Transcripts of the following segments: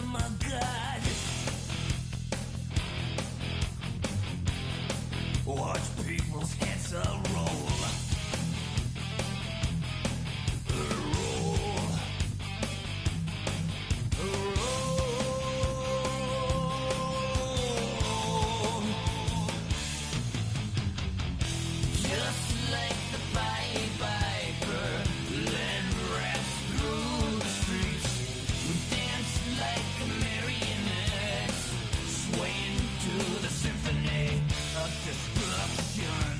my God. Watch people's heads roll. Destruction.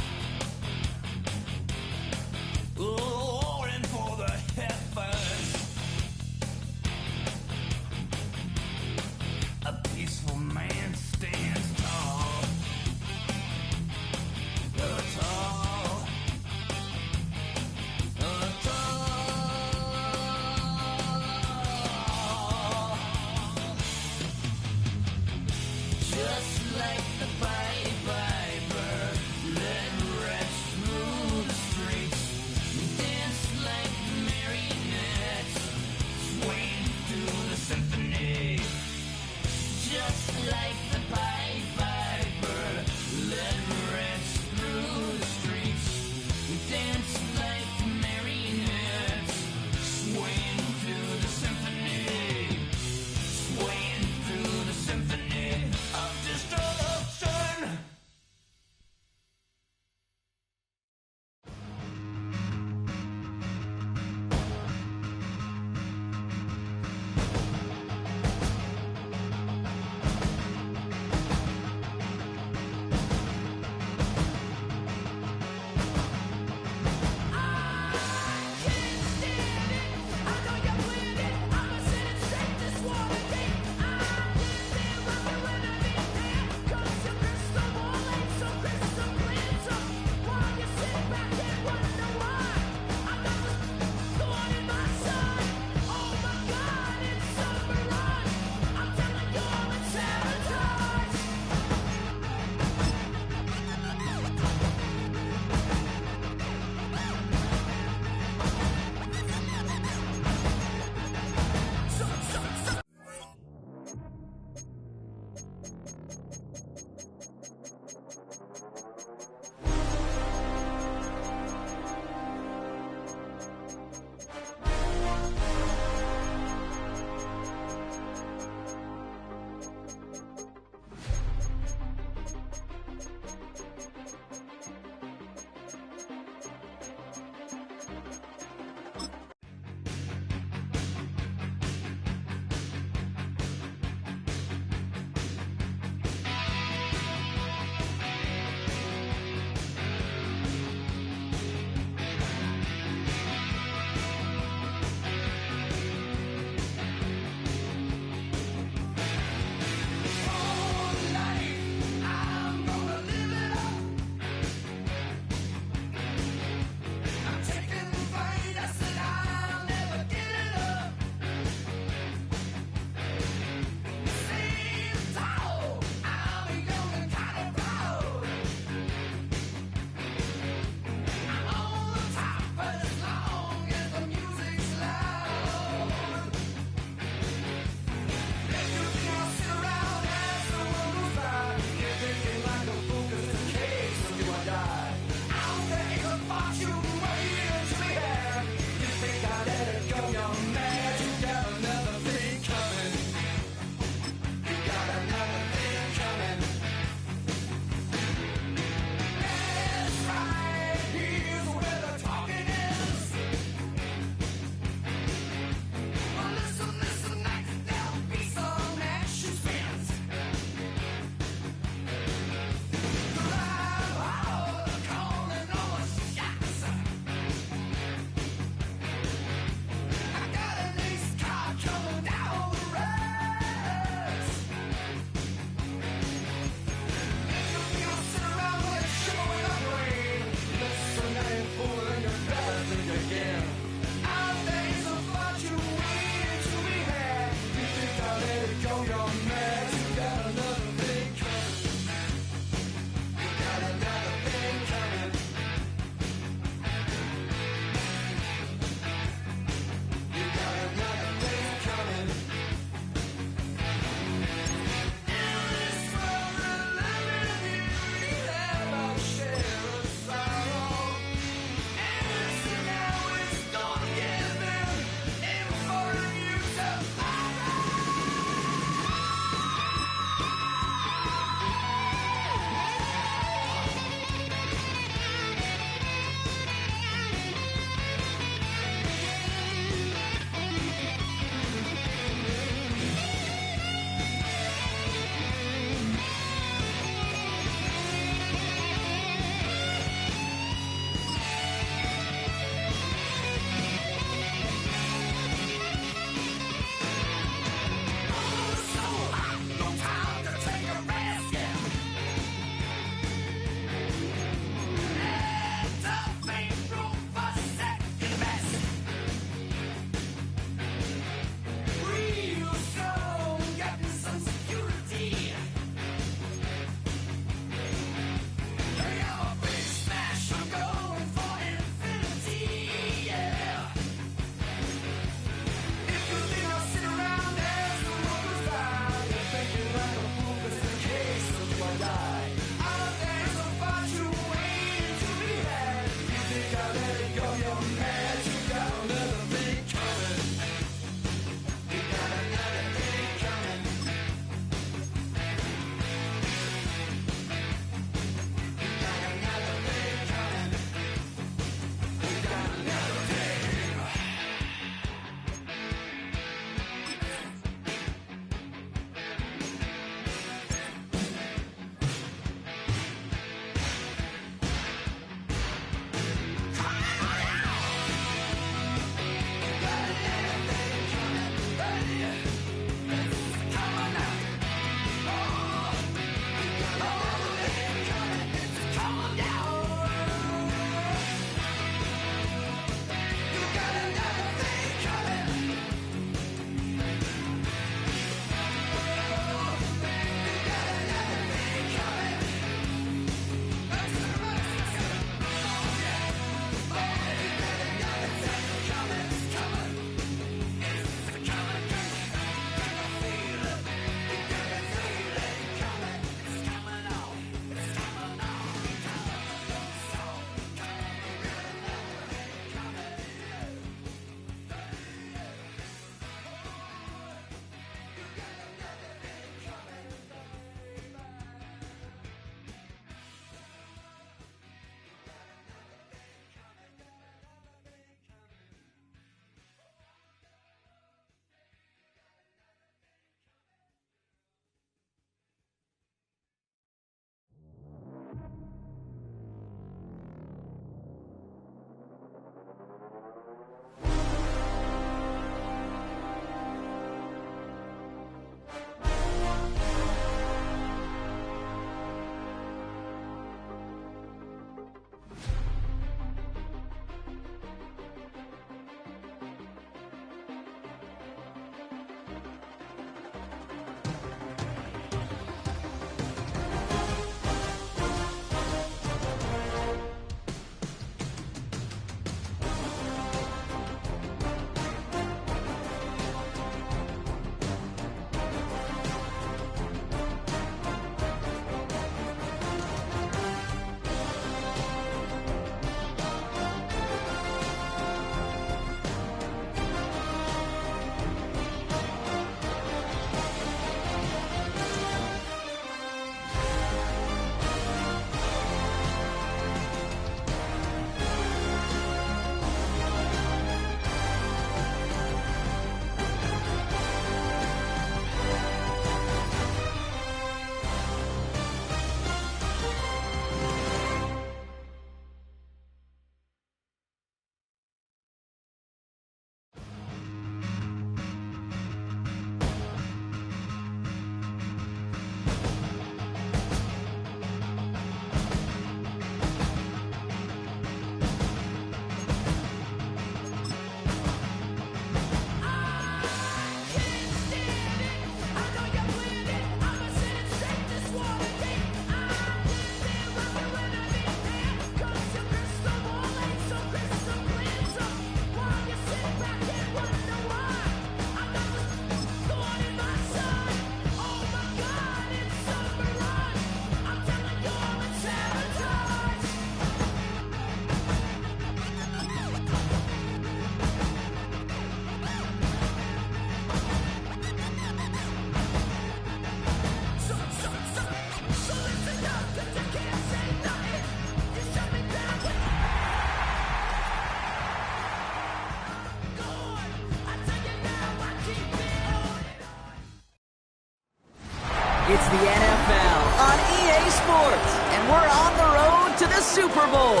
It's the NFL on EA Sports, and we're on the road to the Super Bowl.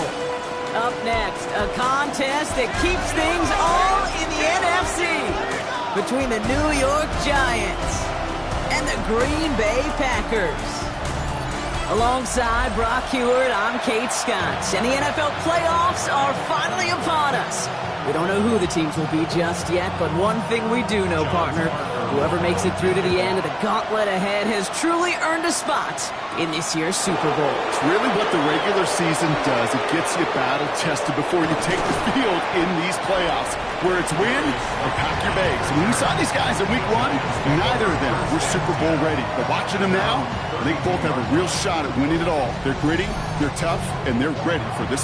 Up next, a contest that keeps things all in the NFC between the New York Giants and the Green Bay Packers. Alongside Brock Heward, I'm Kate Scott, and the NFL playoffs are finally upon us. We don't know who the teams will be just yet, but one thing we do know, partner, whoever makes it through to the end of the gauntlet ahead has truly earned a spot in this year's Super Bowl. It's really what the regular season does. It gets you battle-tested before you take the field in these playoffs, where it's win or pack your bags. And when we saw these guys in Week 1, neither of them were Super Bowl ready. But watching them now, they both have a real shot at winning it all. They're gritty, they're tough, and they're ready for this.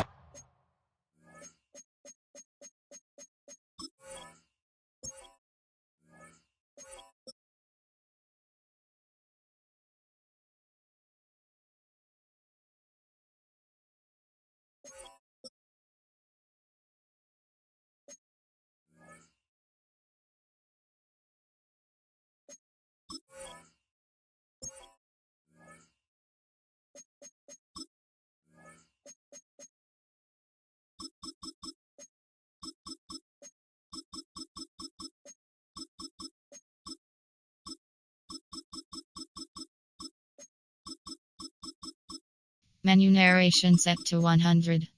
Menu narration set to 100.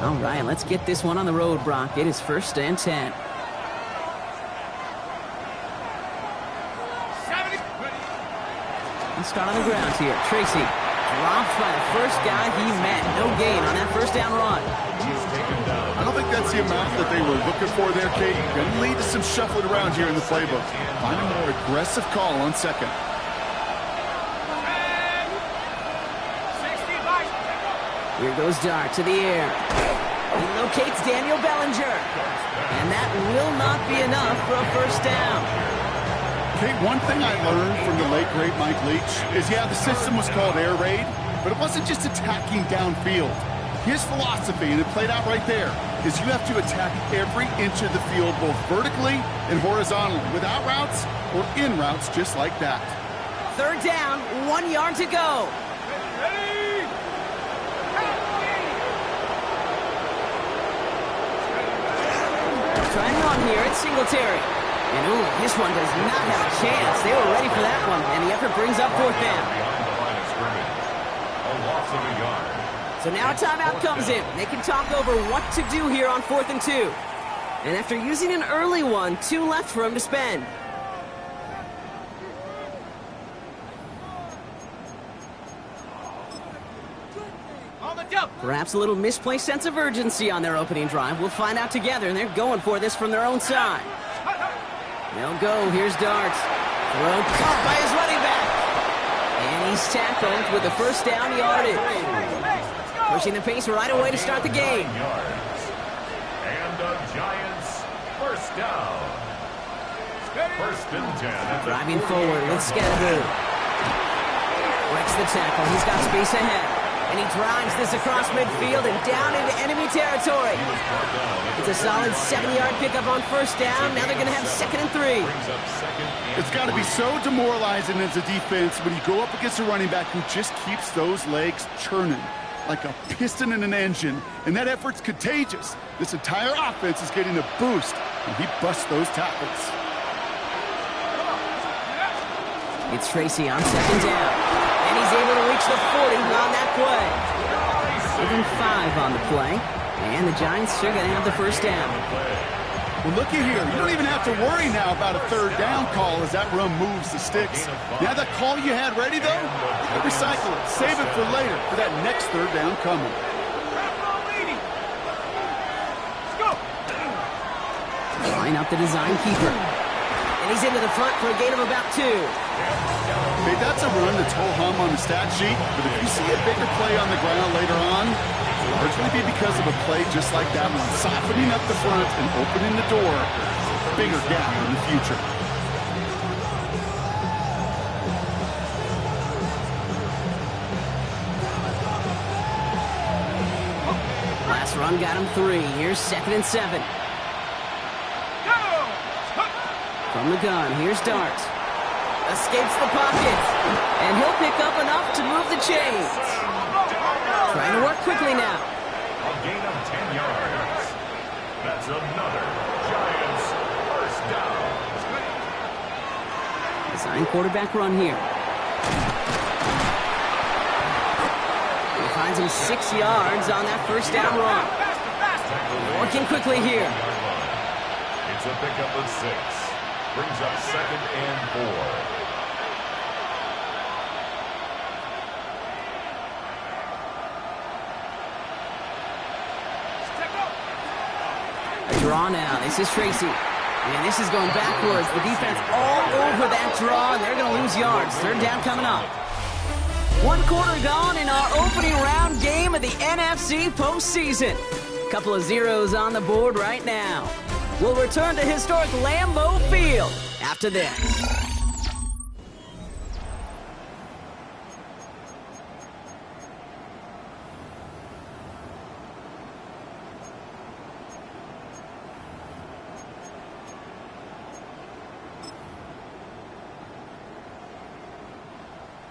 All right, let's get this one on the road, Brock. It is 1st and 10. Let's start on the ground here. Tracy dropped by the first guy he met. No gain on that first down run. I don't think that's the amount that they were looking for there, Kate. Going to lead to some shuffling around here in the playbook. Find a more aggressive call on second. Here goes Dart to the air. He locates Daniel Bellinger. And that will not be enough for a first down. Kate, one thing I learned from the late, great Mike Leach is, yeah, the system was called air raid, but it wasn't just attacking downfield. His philosophy, and it played out right there, is you have to attack every inch of the field, both vertically and horizontally, without routes or in routes just like that. 3rd down, 1 yard to go. Trying run here at Singletary. And ooh, this one does not have a chance. They were ready for that one, and the effort brings up 4th down. So now a timeout comes in. They can talk over what to do here on 4th and 2. And after using an early one, 2 left for him to spend. Perhaps a little misplaced sense of urgency on their opening drive. We'll find out together, and they're going for this from their own side. They'll go. Here's Darts. Throw caught by his running back. And he's tackled with the first down yardage. Pushing the pace right away to start the game. And the Giants, first down. 1st and 10. Driving forward with Scadaboo. Breaks the tackle. He's got space ahead. And he drives this across midfield and down into enemy territory. It's a solid 7-yard pickup on 1st down. Now they're going to have 2nd and 3. It's got to be so demoralizing as a defense when you go up against a running back who just keeps those legs churning like a piston in an engine. And that effort's contagious. This entire offense is getting a boost, and he busts those tackles. It's Tracy on 2nd down. And he's able to reach the 40 on that play. Within 5 on the play. And the Giants are going to have the first down. Well, looky here. You don't even have to worry now about a 3rd down call as that run moves the sticks. Now that call you had ready, though, recycle it. Save it for later for that next 3rd down coming. Line up the design keeper. And he's into the front for a gain of about 2. Hey, that's a run that's ho-hum on the stat sheet, but if you see a bigger play on the ground later on, it'll largely be because of a play just like that one, softening up the front and opening the door, bigger gap in the future. Last run got him 3. Here's 2nd and 7. From the gun, here's Dart. Escapes the pocket, and he'll pick up enough to move the chains. Trying to work quickly now. A gain of 10 yards. That's another Giants first down. Design quarterback run here. He finds him 6 yards on that first down run. Working quickly here. It's a pickup of 6. Brings up 2nd and 4. Draw now. This is Tracy. And this is going backwards. The defense all over that draw, and they're going to lose yards. 3rd down coming up. 1 quarter gone in our opening round game of the NFC postseason. Couple of zeros on the board right now. We'll return to historic Lambeau Field after this.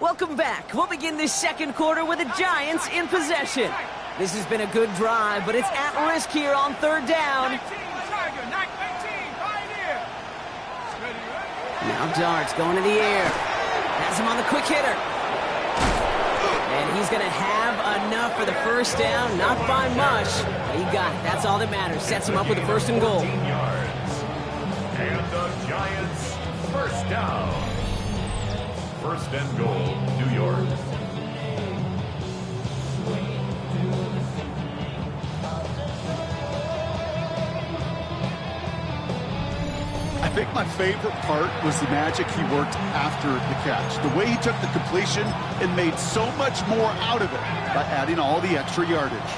Welcome back. We'll begin this 2nd quarter with the Giants in possession. This has been a good drive, but it's at risk here on 3rd down. Now Dart's going to the air. Has him on the quick hitter. And he's going to have enough for the first down. Not by much, but he got it. That's all that matters. Sets him up with a 1st and goal. And the Giants first down. 1st and goal, New York. I think my favorite part was the magic he worked after the catch. The way he took the completion and made so much more out of it by adding all the extra yardage.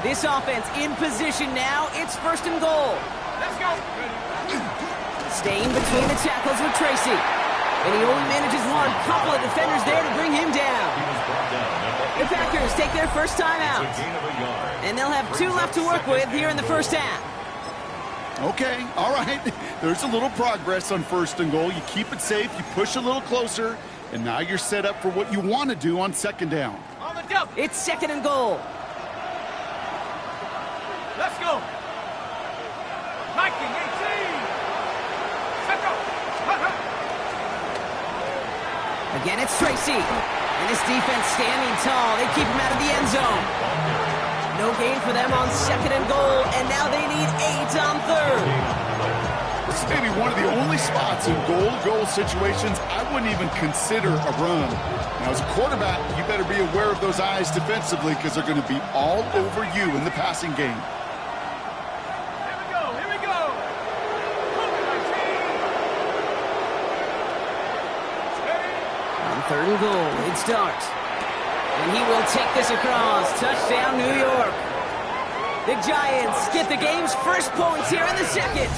This offense in position now. It's 1st and goal. Let's go. Staying between the tackles with Tracy. And he only manages one. Couple of defenders there to bring him down. The Packers take their first time out. And they'll have 2 left to work with here in the first half. Okay, all right. There's a little progress on 1st and goal. You keep it safe, you push a little closer, and now you're set up for what you want to do on 2nd down. On the double. It's 2nd and goal. Let's go. 1918. Let's go. Again, it's Tracy. And this defense standing tall. They keep him out of the end zone. No gain for them on 2nd and goal, and now they need 8 on 3rd. This is maybe one of the only spots in goal-to-goal situations I wouldn't even consider a run. Now, as a quarterback, you better be aware of those eyes defensively because they're going to be all over you in the passing game. Here we go. Here we go. On 3rd and goal, it's Dart. And he will take this across. Touchdown, New York. The Giants get the game's first points here in the 2nd.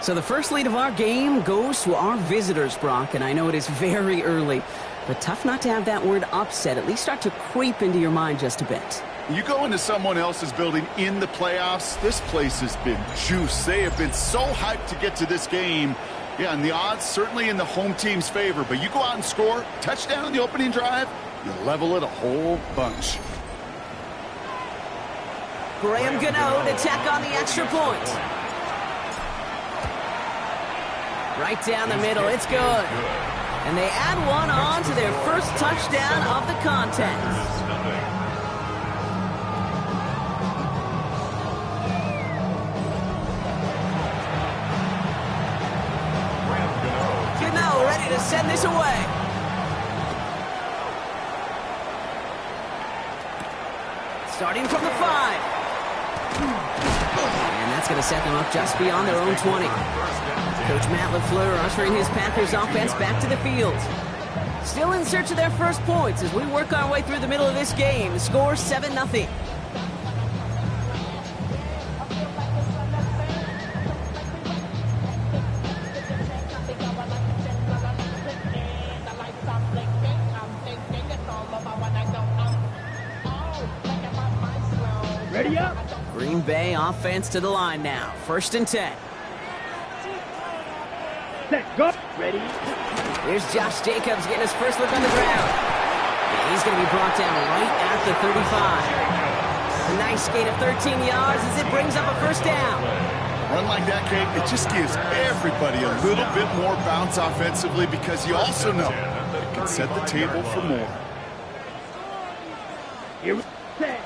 So the first lead of our game goes to our visitors, Brock. And I know it is very early, but tough not to have that word upset at least start to creep into your mind just a bit. You go into someone else's building in the playoffs, this place has been juice. They have been so hyped to get to this game. Yeah, and the odds certainly in the home team's favor. But you go out and score, touchdown in the opening drive, you level it a whole bunch. Graham Gano to tack on the extra point. Right down the middle, it's good. And they add one on to their first touchdown of the contest. Ready to send this away. Starting from the 5. And that's That's going to set them up just beyond their own 20. Coach Matt LaFleur ushering his Packers offense back to the field. Still in search of their first points as we work our way through the middle of this game. The score 7-0. Ready up. Green Bay offense to the line now. 1st and 10. Set, go. Ready. Here's Josh Jacobs getting his first look on the ground. Yeah, he's going to be brought down right at the 35. A nice gain of 13 yards as it brings up a first down. Run like that, Kate, it just gives everybody a little bit more bounce offensively because you also know it can set the table for more. Here, set.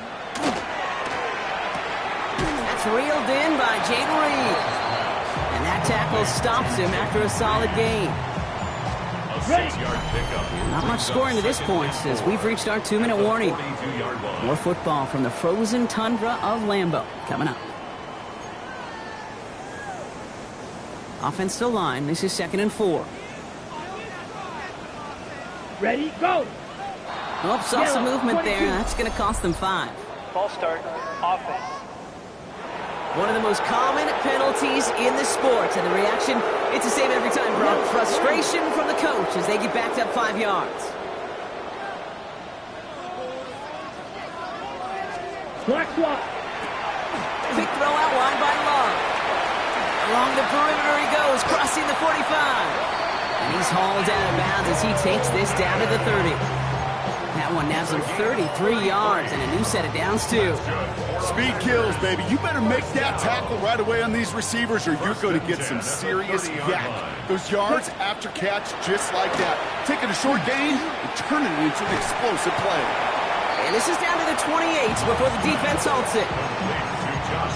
That's reeled in by Jaden Reed. And that tackle stops him after a solid gain. Not much scoring to this point as we've reached our 2-minute warning. More football from the frozen tundra of Lambeau coming up. Offense to line. This is 2nd and 4. Ready, go. Oh, saw some movement there. That's going to cost them 5. False start, offense. One of the most common penalties in the sport. And the reaction, it's the same every time, Brock. Frustration from the coach as they get backed up 5 yards. Black swap. Quick throw out wide by Love. Along the perimeter he goes, crossing the 45. And he's hauled out of bounds as he takes this down to the 30. That one nabs him 33 yards and a new set of downs, too. Speed kills, baby. You better make that tackle right away on these receivers or you're going to get some serious yak. Those yards after catch just like that. Taking a short gain and turning it into an explosive play. And this is down to the 28 before the defense halts it.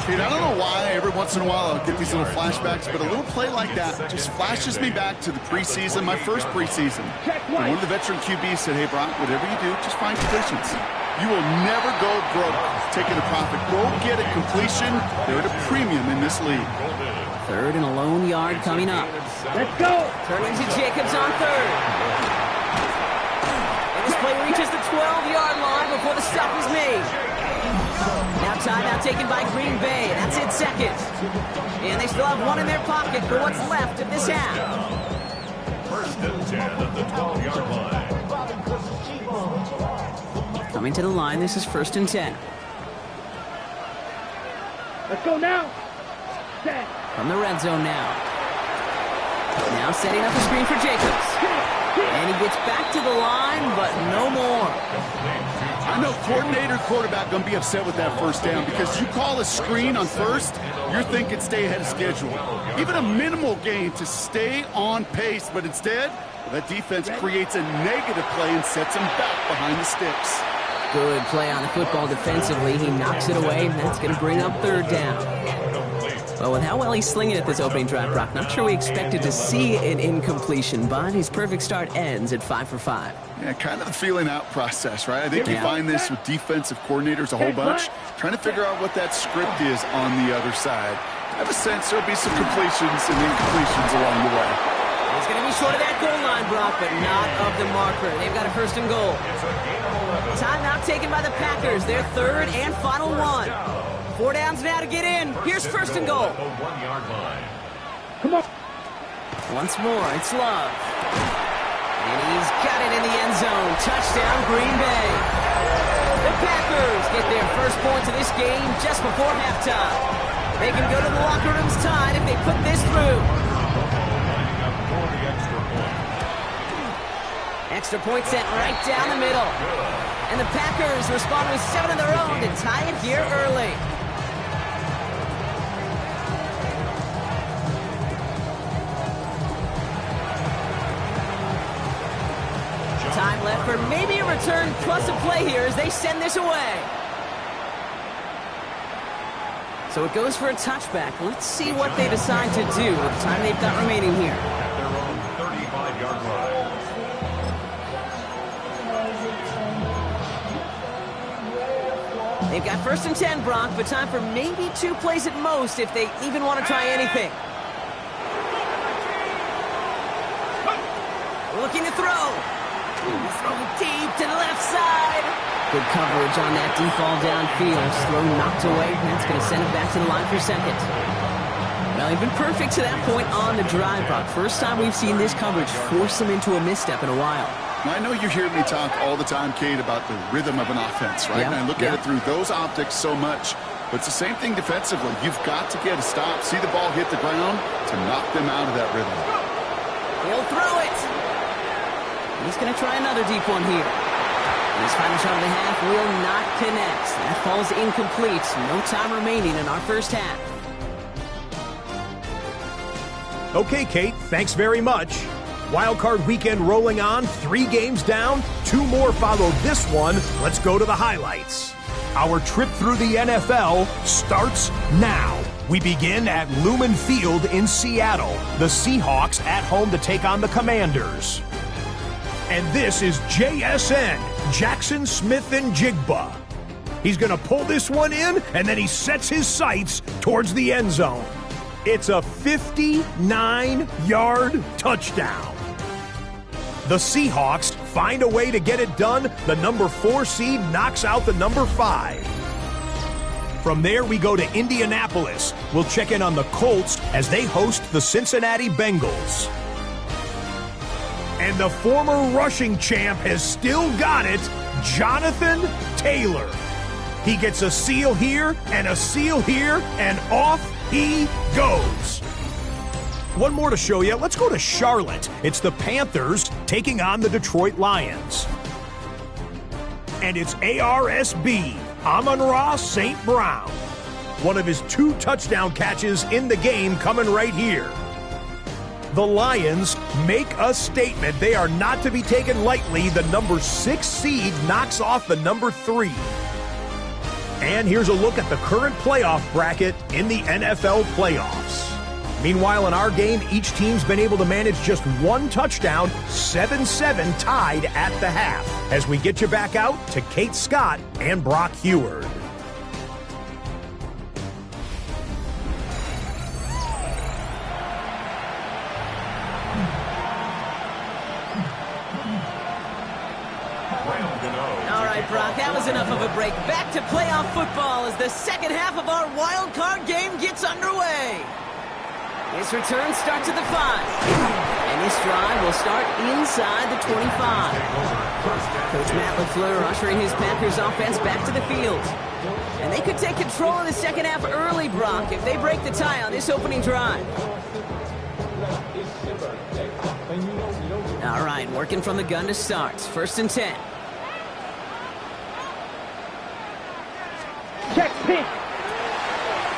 Kate, I don't know why every once in a while I'll get these little flashbacks, but a little play like that just flashes me back to the preseason, my first preseason. And one of the veteran QBs said, hey, Brock, whatever you do, just find completions. You will never go broke taking a profit. Go get a completion. They're at a premium in this league. 3rd and a lone yard coming up. Let's go. Turning to Jacobs on 3rd. And this play reaches the 12-yard line before the stop is made. Now timeout taken by Green Bay. That's it 2nd. And they still have one in their pocket for what's left of this half. 1st and 10 at the 12-yard line. Coming to the line, this is 1st and 10. Let's go now. Set. From the red zone now. Now setting up a screen for Jacobs. And he gets back to the line, but no more. I know coordinator, quarterback going to be upset with that first down because you call a screen on 1st, you're thinking stay ahead of schedule. Even a minimal gain to stay on pace, but instead, that defense creates a negative play and sets him back behind the sticks. Good play on the football defensively. He knocks it away, and that's going to bring up 3rd down. Well, with how well he's slinging it this opening drive, Brock, not sure we expected to see an incompletion, but his perfect start ends at 5 for 5. Yeah, kind of the feeling out process, right? I think you find this with defensive coordinators a whole bunch, trying to figure out what that script is on the other side. I have a sense there'll be some completions and incompletions along the way. He's going to be short of that goal line, Brock, but not of the marker. They've got a 1st and goal. Timeout taken by the Packers. Their 3rd and final one. 4 downs now to get in. Here's 1st and goal. Come on. Once more, it's Love. And he's got it in the end zone. Touchdown, Green Bay. The Packers get their first points of this game just before halftime. They can go to the locker rooms tied if they put this through. Extra point sent right down the middle. And the Packers respond with 7 of their own to tie it here early. Time left for maybe a return plus a play here as they send this away. So it goes for a touchback. Let's see what they decide to do with the time they've got remaining here. At their own 35-yard line. They've got 1st and 10, Brock, but time for maybe 2 plays at most if they even want to try anything. Looking to throw. Throw it deep to the left side. Good coverage on that deep ball downfield. Throw knocked away, and that's going to send it back to the line for 2nd. Well, they've been perfect to that point on the drive, Brock. First time we've seen this coverage force them into a misstep in a while. Now, I know you hear me talk all the time, Kate, about the rhythm of an offense, right? And I look at it through those optics so much. But it's the same thing defensively. You've got to get a stop, see the ball hit the ground to knock them out of that rhythm. He'll throw it. He's going to try another deep one here. His final shot of the half will not connect. That falls incomplete. No time remaining in our first half. Okay, Kate, thanks very much. Wild Card weekend rolling on, 3 games down, 2 more follow this one. Let's go to the highlights. Our trip through the NFL starts now. We begin at Lumen Field in Seattle. The Seahawks at home to take on the Commanders. And this is JSN, Jackson Smith and Jigba. He's going to pull this one in, and then he sets his sights towards the end zone. It's a 59-yard touchdown. The Seahawks find a way to get it done. The number 4 seed knocks out the number 5. From there, we go to Indianapolis. We'll check in on the Colts as they host the Cincinnati Bengals. And the former rushing champ has still got it, Jonathan Taylor. He gets a seal here and a seal here, and off he goes. One more to show you. Let's go to Charlotte. It's the Panthers taking on the Detroit Lions. And it's ARSB, Amon-Ra St. Brown. One of his 2 touchdown catches in the game coming right here. The Lions make a statement. They are not to be taken lightly. The number 6 seed knocks off the number 3. And here's a look at the current playoff bracket in the NFL playoffs. Meanwhile, in our game, each team's been able to manage just 1 touchdown, 7-7 tied at the half. As we get you back out to Kate Scott and Brock Heward. Brock, that was enough of a break. Back to playoff football as the second half of our wild card game gets underway. This return starts at the 5. And this drive will start inside the 25. Coach Matt LaFleur ushering his Packers offense back to the field. And they could take control of the second half early, Brock, if they break the tie on this opening drive. All right, working from the gun to start. 1st and 10. Check pitch.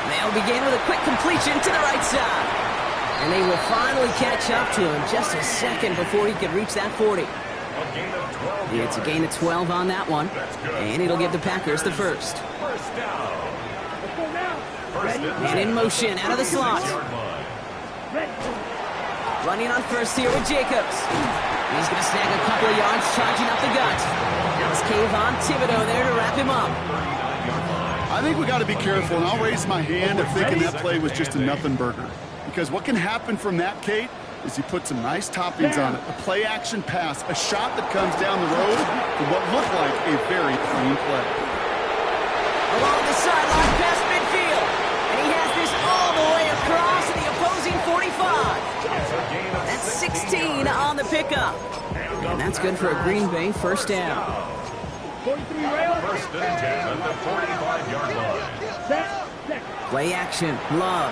They'll begin with a quick completion to the right side. And they will finally catch up to him just a second before he could reach that 40. It's a gain of 12 on that one. And it'll give the Packers the first. And in motion out of the slot. Running on first here with Jacobs. He's going to snag a couple of yards charging up the gut. Now it's Kayvon Thibodeau there to wrap him up. I think we got to be careful, and I'll raise my hand if thinking that play was just a nothing burger. Because what can happen from that, Kate, is you put some nice toppings on it. A play-action pass, a shot that comes down the road for what looked like a very clean play. Along the sideline past midfield. And he has this all the way across the opposing 45. That's 16 on the pickup. And that's good for a Green Bay first down. 43 rails. 1st and 10 at the 45-yard line. Play action, Love.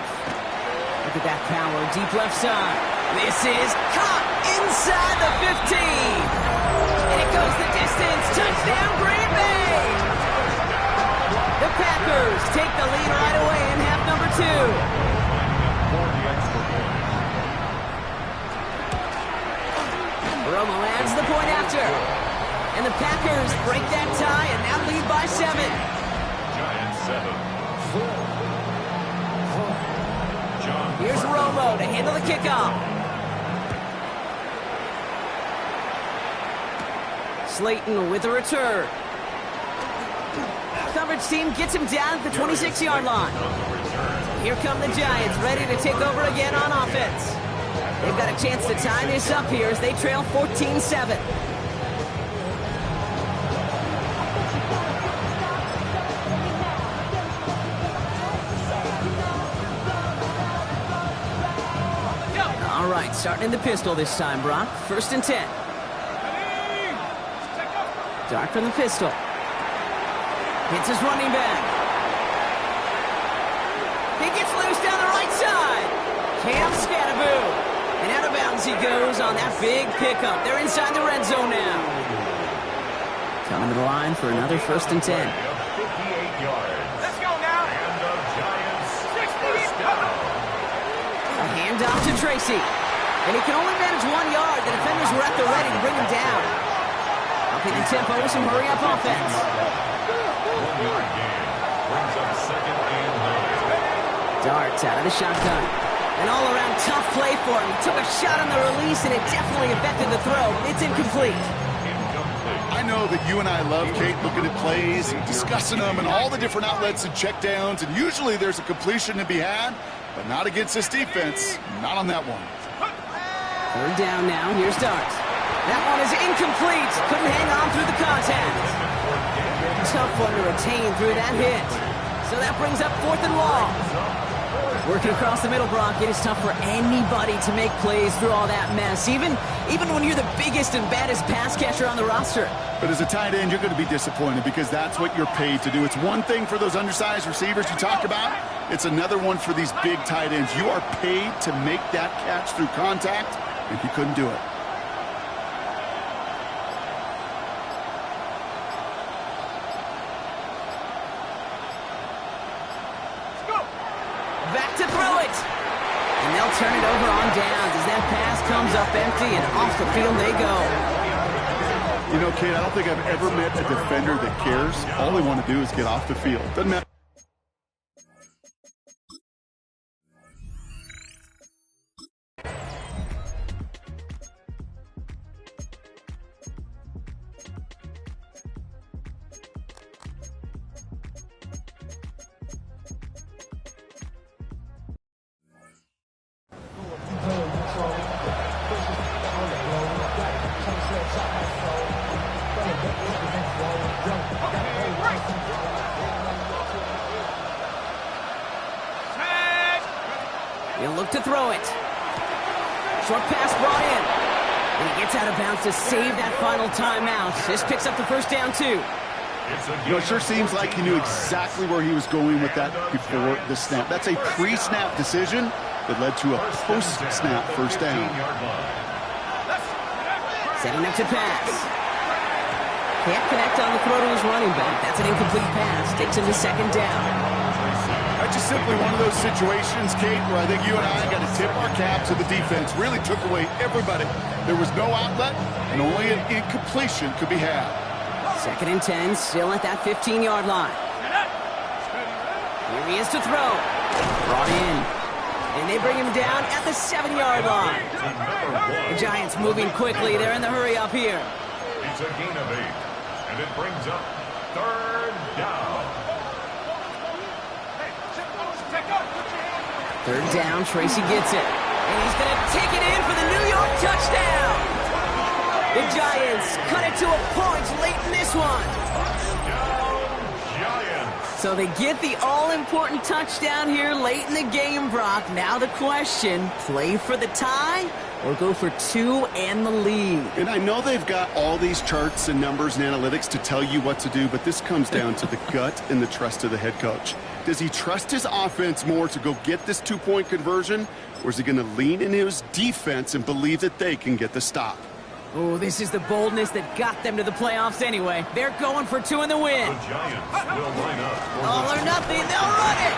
Look at that power, deep left side. This is caught inside the 15. And it goes the distance. Touchdown, Green Bay. The Packers take the lead right away in half number 2. Romo adds the point after. And the Packers break that tie and now lead by 7. Giants 7. Here's Romo to handle the kickoff. Slayton with the return. garbage team gets him down at the 26-yard line. Here come the Giants, ready to take over again on offense. They've got a chance to tie this up here as they trail 14-7. All right, starting in the pistol this time, Brock. 1st and 10. Dart from the pistol. Hits his running back. He gets loose down the right side. Cam Scattaboo. And out of bounds he goes on that big pickup. They're inside the red zone now. Coming to the line for another 1st and 10. 58 yards. Let's go now. And the Giants 60. first down. A handoff to Tracy. And he can only manage 1 yard. The defenders were at the ready to bring him down. Upping the tempo with some hurry-up offense. 1 yard gain. Brings up 2nd and 9. Darts out of the shotgun. An all-around tough play for him. He took a shot on the release, and it definitely affected the throw. It's incomplete. I know that you and I love, Kate, looking at plays and discussing them and all the different outlets and checkdowns, and usually there's a completion to be had, but not against this defense. Not on that one. 3rd down now. Here's Darts. That one is incomplete. Couldn't hang on through the contact. Tough one to retain through that hit. So that brings up 4th and long. Working across the middle, Brock, it is tough for anybody to make plays through all that mess, even when you're the biggest and baddest pass catcher on the roster. But as a tight end, you're going to be disappointed because that's what you're paid to do. It's one thing for those undersized receivers you talk about. It's another one for these big tight ends. You are paid to make that catch through contact, and you couldn't do it. Back to throw it. And they'll turn it over on downs as that pass comes up empty and off the field they go. You know, Kate, I don't think I've ever met a defender that cares. All they want to do is get off the field. Doesn't matter. He'll look to throw it. Short pass brought in. And he gets out of bounds to save that final timeout. This picks up the 1st down, too. You know, it sure seems like he knew exactly where he was going with that before the snap. That's a pre-snap decision that led to a post-snap 1st down. Setting up to pass. Can't connect on the throw to his running back. That's an incomplete pass. Takes him to 2nd down. That's just simply one of those situations, Kate, where I think you and I got to tip our cap to the defense. Really took away everybody. There was no outlet, and only an incompletion could be had. 2nd and 10, still at that 15-yard line. Here he is to throw. Brought in. And they bring him down at the 7-yard line. The Giants moving quickly. They're in the hurry up here. It's a gain of 8, and it brings up 3rd down. 3rd down, Tracy gets it. And he's going to take it in for the New York touchdown. The Giants cut it to a point late in this one. Giants. So they get the all-important touchdown here late in the game, Brock. Now the question, play for the tie or go for 2 and the lead? And I know they've got all these charts and numbers and analytics to tell you what to do, but this comes down to the gut and the trust of the head coach. Does he trust his offense more to go get this 2-point conversion, or is he going to lean into his defense and believe that they can get the stop? Oh, this is the boldness that got them to the playoffs anyway. They're going for 2 in the win. The Giants will line up. All or nothing, they'll run it.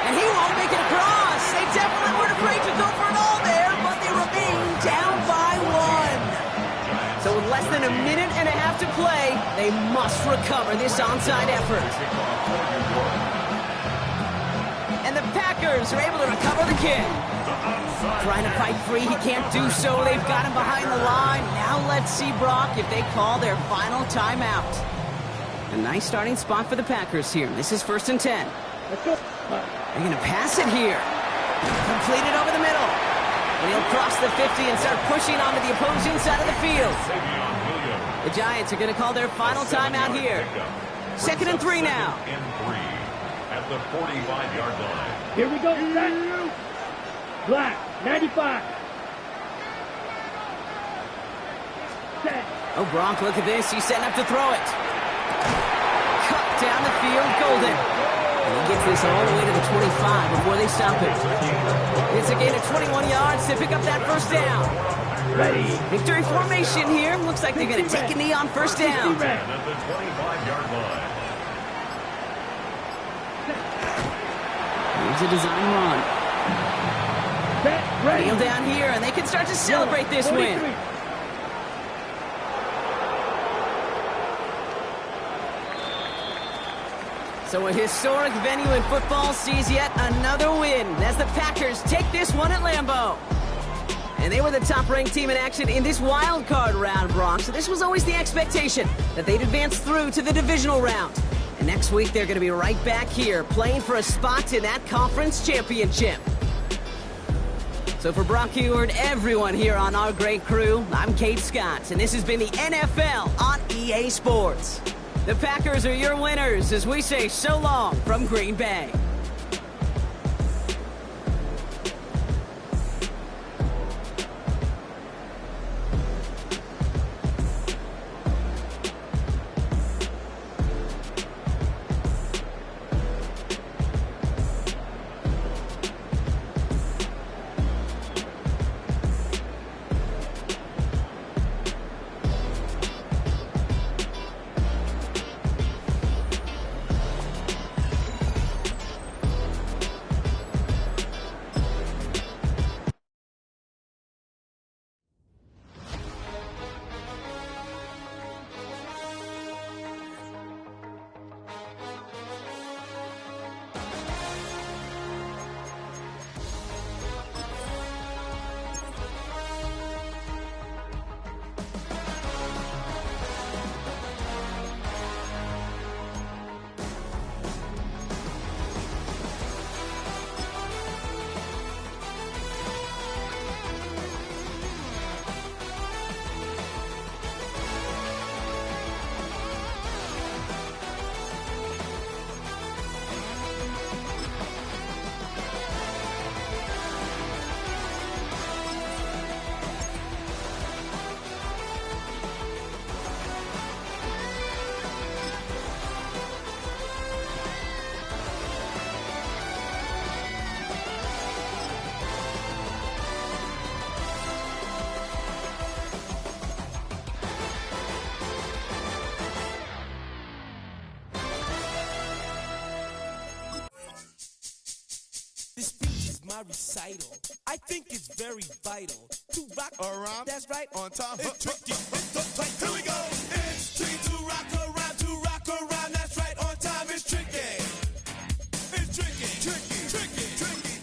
And he won't make it across. They definitely weren't afraid to go for it all there, but they remain down by 1. So with less than a minute and a half to play, they must recover this onside effort. And the Packers are able to recover the kick. Trying to fight free, he can't do so. They've got him behind the line. Now let's see, Brock, if they call their final timeout. A nice starting spot for the Packers here. This is 1st and 10. Let's go. They're going to pass it here. Completed over the middle. And he'll cross the 50 and start pushing onto the opposing side of the field. The Giants are going to call their final timeout here. 2nd and 3 now. At the 45-yard line. Here we go. Set. Black, 95. Set. Oh, Gronk, look at this. He's setting up to throw it. Cut down the field, Golden. And he gets this all the way to the 25 before they stop it. It's a gain of 21 yards to pick up that 1st down. Ready. Victory formation here. Looks like they're going to take a knee on 1st down. At the 25-yard line. Here's a design run. Set. Ready. Kneel down here, and they can start to celebrate this 43. win. So a historic venue in football sees yet another win as the Packers take this one at Lambeau. And they were the top-ranked team in action in this wild card round, Bronx. So this was always the expectation that they'd advance through to the divisional round. And next week, they're going to be right back here playing for a spot in that conference championship. So for Brock Eward, everyone here on our great crew, I'm Kate Scott, and this has been the NFL on EA Sports. The Packers are your winners as we say so long from Green Bay. my recital. I think it's very vital to rock around. That's right, on time. It's tricky. It's tight. Here we go. It's tricky to rock around. To rock around. That's right, on time. It's tricky. It's tricky. Tricky. Tricky. Tricky.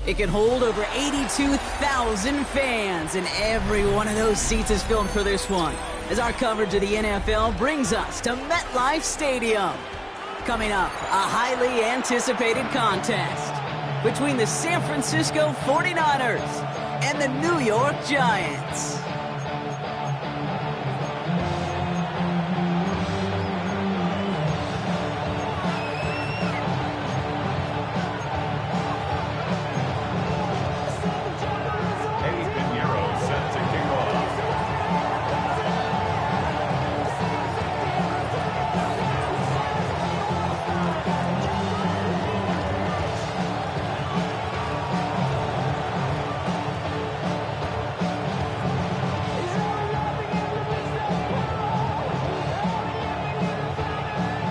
It can hold over 82,000 fans, and every one of those seats is filled for this one, as our coverage of the NFL brings us to MetLife Stadium. Coming up, a highly anticipated contest between the San Francisco 49ers and the New York Giants.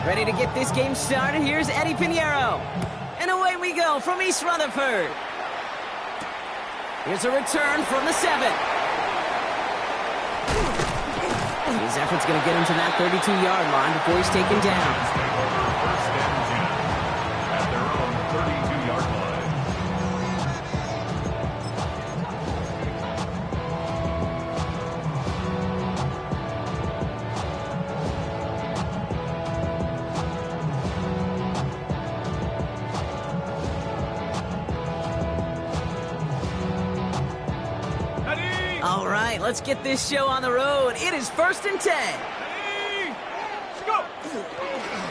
Ready to get this game started? Here's Eddie Pinheiro. And away we go from East Rutherford. Here's a return from the 7. His effort's going to get him to that 32-yard line before he's taken down. First and 10 at their own 32-yard line. All right, let's get this show on the road. It is 1st and 10.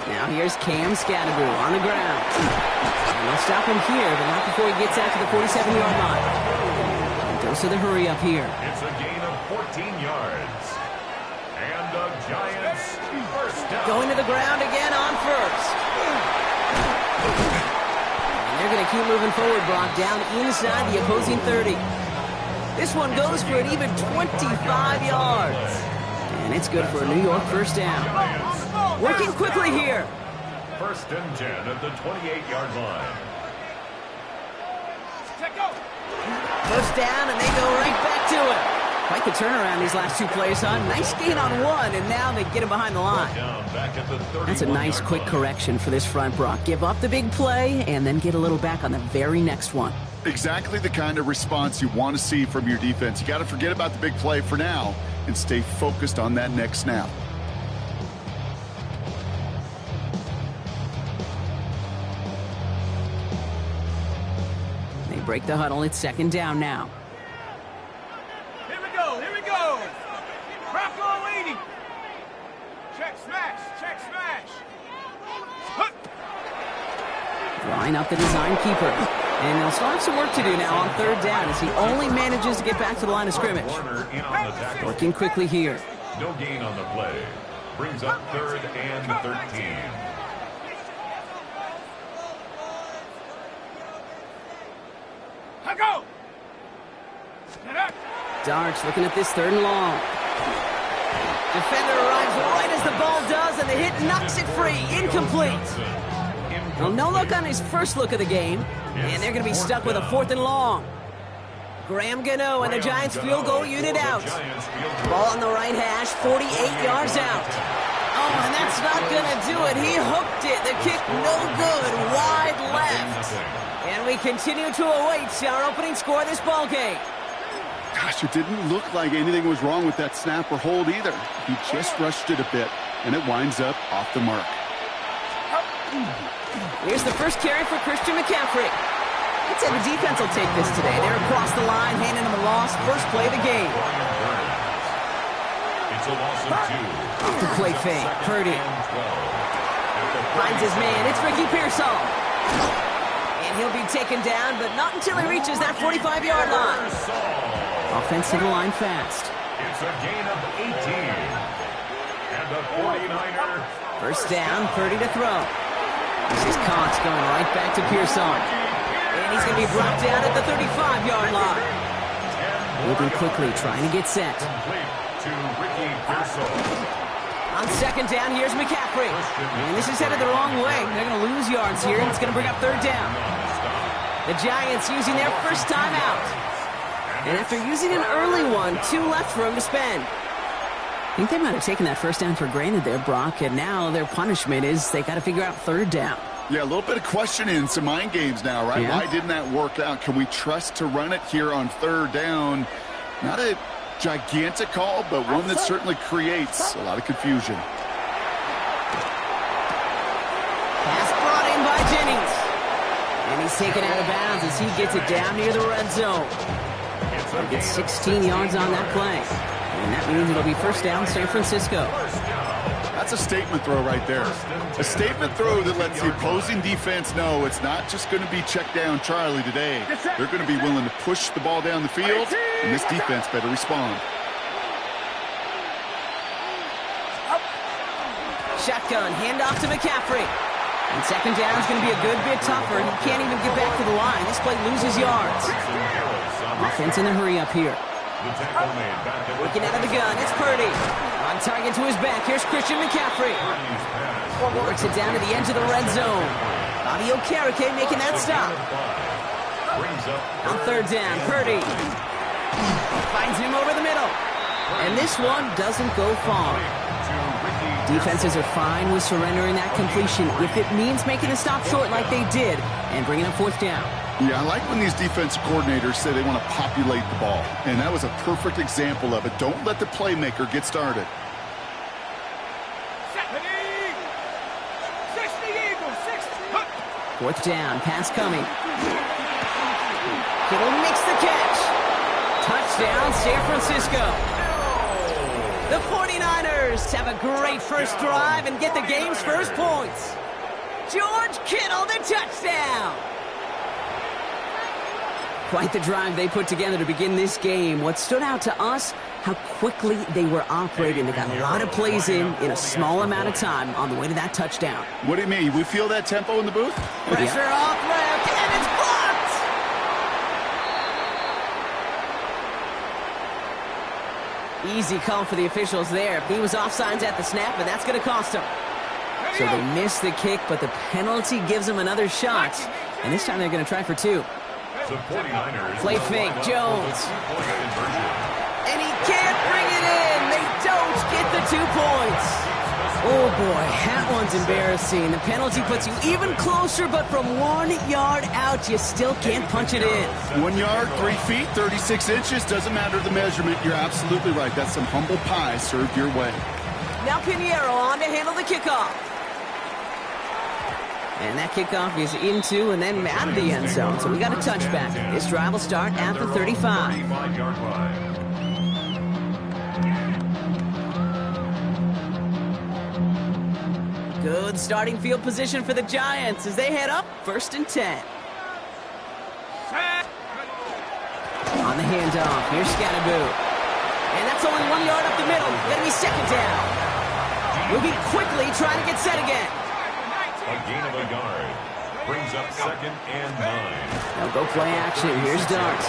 Now here's Cam Scatteroo on the ground. And they'll stop him here, but not before he gets out to the 47-yard line. And goes to the hurry up here. It's a gain of 14 yards. And the Giants first down. Going to the ground again on first. And they're going to keep moving forward, Brock, down inside the opposing 30. This one goes for an even 25 yards. And it's good for a New York first down. Working quickly here. 1st and 10 at the 28-yard line. First down, and they go right back to it. Quite the turnaround these last two plays, son. Nice gain on one, and now they get him behind the line. That's a nice quick correction for this front, Brock. Give up the big play, and then get a little back on the very next one. Exactly the kind of response you want to see from your defense. You got to forget about the big play for now and stay focused on that next snap. They break the huddle. It's 2nd down now. Here we go. Rocco leading. Check smash. Line up the design keeper. And they'll still have some work to do now on 3rd down as he only manages to get back to the line of scrimmage. Working quickly here. No gain on the play. Brings up 3rd and 13. Go. Darts looking at this 3rd and long. Defender arrives right as the ball does, and the hit knocks it free. Incomplete. Well, no look on his first look of the game, and they're going to be stuck with a 4th and long. Graham Gano and the Giants field goal unit out. Ball on the right hash, 48 yards out. Oh, and that's not going to do it. He hooked it. The kick no good, wide left. And we continue to await our opening score of this ball game. Gosh, it didn't look like anything was wrong with that snap or hold either. He just rushed it a bit, and it winds up off the mark. Here's the first carry for Christian McCaffrey. I'd say the defense will take this today. They're across the line, handing them a loss. First play of the game. It's a loss of 2. Off the play fake. Purdy finds his man. It's Ricky Pearsall. And he'll be taken down, but not until he reaches that 45-yard line. Offense to the line fast. It's a gain of 18. And the 49er. First down, Purdy to throw. This is Cox going right back to Pearsall. And he's going to be brought down at the 35-yard line. Moving quickly, trying to get set. To Ricky Pearsall. On 2nd down, here's McCaffrey. And this is headed the wrong way. They're going to lose yards here, and it's going to bring up 3rd down. The Giants using their first timeout. And after using an early one, 2 left for him to spend. I think they might have taken that first down for granted there, Brock, and now their punishment is they got to figure out 3rd down. Yeah, a little bit of questioning, some mind games now, right? Yeah. Why didn't that work out? Can we trust to run it here on third down? Not a gigantic call, but one that certainly creates a lot of confusion. Pass brought in by Jennings. And he's taken out of bounds as he gets it down near the red zone. He gets 16 yards on that play. And that means it'll be first down, San Francisco. That's a statement throw right there. A statement throw that lets the opposing defense know it's not just going to be check down Charlie today. They're going to be willing to push the ball down the field, and this defense better respond. Shotgun, handoff to McCaffrey. And second down is going to be a good bit tougher. He can't even get back to the line. This play loses yards. Offense in the hurry up here. Looking out of the gun, it's Purdy. On target to his back, here's Christian McCaffrey. Works it down to the edge of the red zone. Bobby Okereke making that stop. On third down, Purdy finds him over the middle. And this one doesn't go far. Defenses are fine with surrendering that completion if it means making a stop short like they did and bringing up fourth down. Yeah, I like when these defensive coordinators say they want to populate the ball. And that was a perfect example of it. Don't let the playmaker get started. Fourth down, pass coming. Kittle makes the catch. Touchdown, San Francisco. The 49ers have a great first drive and get the game's first points. George Kittle, the touchdown. Quite the drive they put together to begin this game. What stood out to us, how quickly they were operating. They got a lot of plays in a small amount of time on the way to that touchdown. What do you mean? We feel that tempo in the booth? Pressure off left, and it's blocked! Easy call for the officials there. He was offsides at the snap, and that's going to cost him. So they missed the kick, but the penalty gives them another shot. And this time they're going to try for two. Play fake, Jones. And he can't bring it in. They don't get the 2 points. Oh, boy, that one's embarrassing. The penalty puts you even closer, but from 1 yard out, you still can't punch it in. 1 yard, 3 feet, 36 inches. Doesn't matter the measurement. You're absolutely right. That's some humble pie served your way. Now Pinheiro on to handle the kickoff. And that kickoff is into and then out of the end zone. So we got a touchback. This drive will start at the 35. Good starting field position for the Giants as they head up 1st and 10. On the handoff, here's Scatterboo. And that's only 1 yard up the middle. Gonna be second down. Moving quickly, trying to get set again. A gain of a yard. Brings up 2nd and 9. Now go play action. Here's Darts.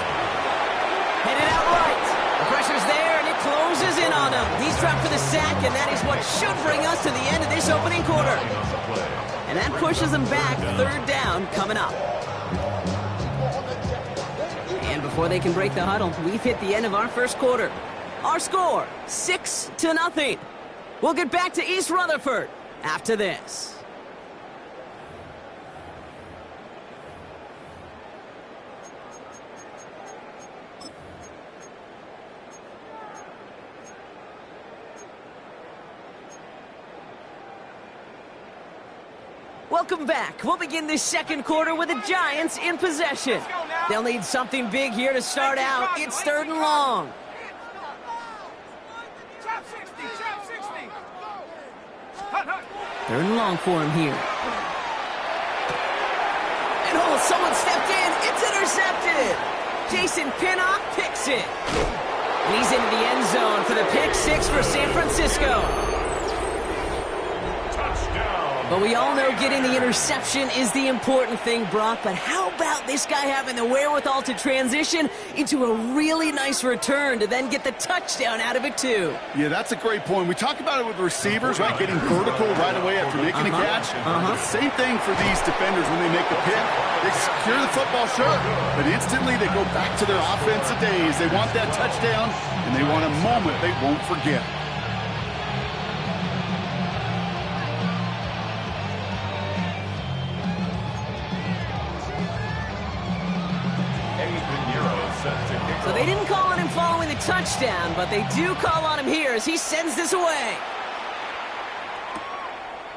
Headed out right. The pressure's there, and it closes in on him. He's dropped for the sack, and that is what should bring us to the end of this opening quarter. And that pushes them back. 3rd down coming up. And before they can break the huddle, we've hit the end of our first quarter. Our score, 6-0. We'll get back to East Rutherford after this. Welcome back. We'll begin this second quarter with the Giants in possession. They'll need something big here to start out. It's 3rd and long. Third and long for him here. And oh, someone stepped in. It's intercepted. Jason Pinnock picks it. And he's into the end zone for the pick 6 for San Francisco. But we all know getting the interception is the important thing, Brock. But how about this guy having the wherewithal to transition into a really nice return to then get the touchdown out of it, too? Yeah, that's a great point. We talk about it with receivers, right? Getting vertical right away after making a catch. Same thing for these defenders when they make a pick. They secure the football, sure, but instantly they go back to their offensive days. They want that touchdown, and they want a moment they won't forget. So they didn't call on him following the touchdown, but they do call on him here as he sends this away.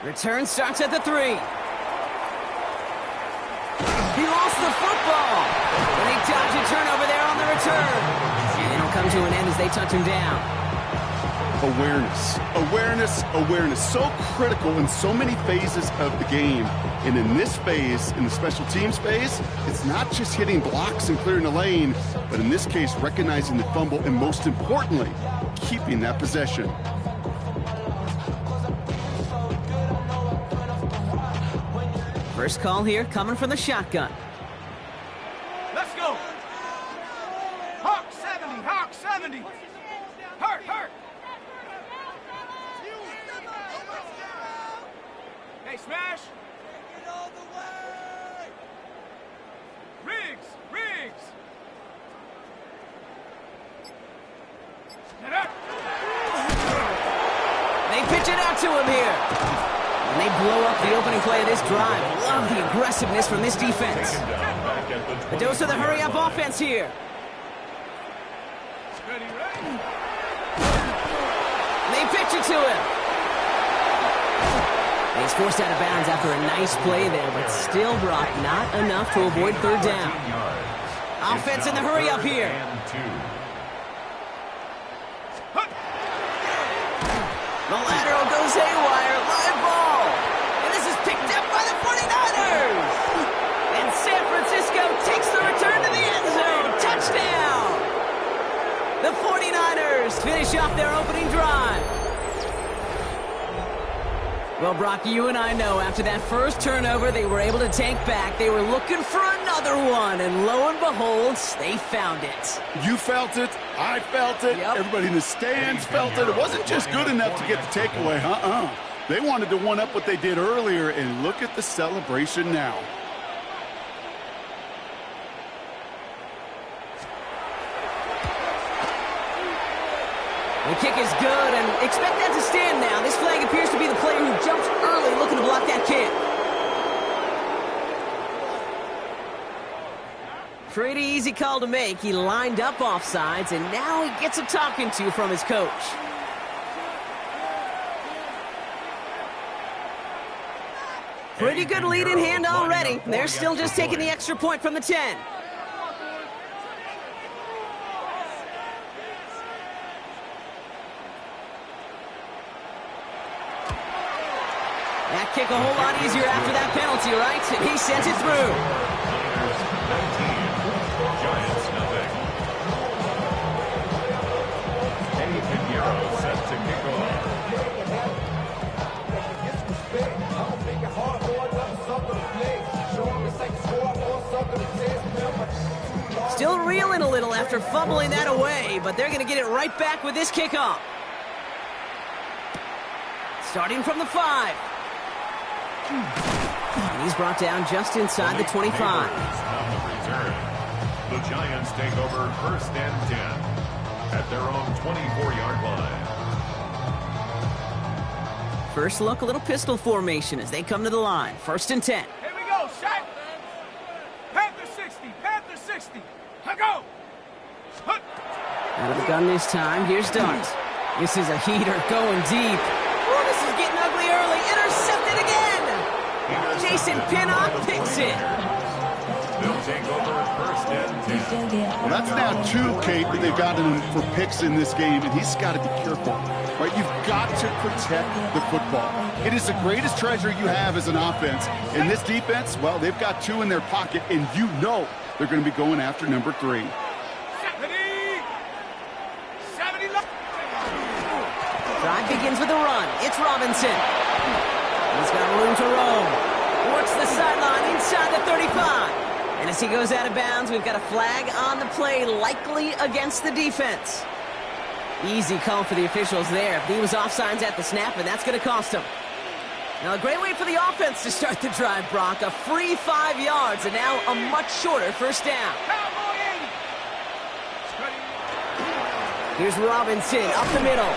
Return starts at the 3. He lost the football. And they dodge a turnover there on the return. And it'll come to an end as they touch him down. Awareness. So critical in so many phases of the game. And in this phase, in the special teams phase, it's not just hitting blocks and clearing the lane, but in this case, recognizing the fumble and most importantly, keeping that possession. First call here coming from the shotgun. Let's go. Hawk 70, Hawk 70. Hurt. Hey, Smash. Take it all the way. Riggs. They pitch it out to him here. And they blow up the opening play of this drive. Love the aggressiveness from this defense. A dose of the hurry-up offense here. And they pitch it to him. He's forced out of bounds after a nice play there, but still brought not enough to avoid third down. Offense in the hurry-up here. The lateral goes haywire. Live ball. And this is picked up by the 49ers. And San Francisco takes the return to the end zone. Touchdown. The 49ers finish off their opening drive. Well, Brock, you and I know after that first turnover, they were able to take back. They were looking for another one, and lo and behold, they found it. You felt it. I felt it. Yep. Everybody in the stands felt it. It wasn't just good enough to get the takeaway. They wanted to one-up what they did earlier, and look at the celebration now. The kick is good, and expect that to stand now. This flag appears to be the player who jumps early looking to block that kick. Pretty easy call to make. He lined up offsides, and now he gets a talking to from his coach. Pretty good lead in hand already. They're still just taking the extra point from the 10. That kick a whole lot easier after that penalty, right? And he sends it through. Giants nothing. Set to kick off. Still reeling a little after fumbling that away, but they're going to get it right back with this kickoff. Starting from the 5. And he's brought down just inside the 25. The Giants take over first and 10 at their own 24-yard line. First look, a little pistol formation as they come to the line. First and 10. Here we go, shot. Panther 60. Go. Out of the gun this time. Here's Darts. This is a heater going deep. Oh, this is getting ugly early. Intercepted again. Jason Pinnock picks it. They'll take over first and 10. Well, that's now 2, Kate, that they've gotten him for picks in this game, and he's got to be careful, right? You've got to protect the football. It is the greatest treasure you have as an offense. In this defense, well, they've got 2 in their pocket, and you know they're going to be going after number 3. 70. Drive begins with a run. It's Robinson. He's got room to roam. Works the sideline inside the 35. And as he goes out of bounds, we've got a flag on the play, likely against the defense. Easy call for the officials there. He was offsides at the snap, and that's going to cost him. Now, a great way for the offense to start the drive, Brock. A free 5 yards, and now a much shorter first down. Here's Robinson up the middle.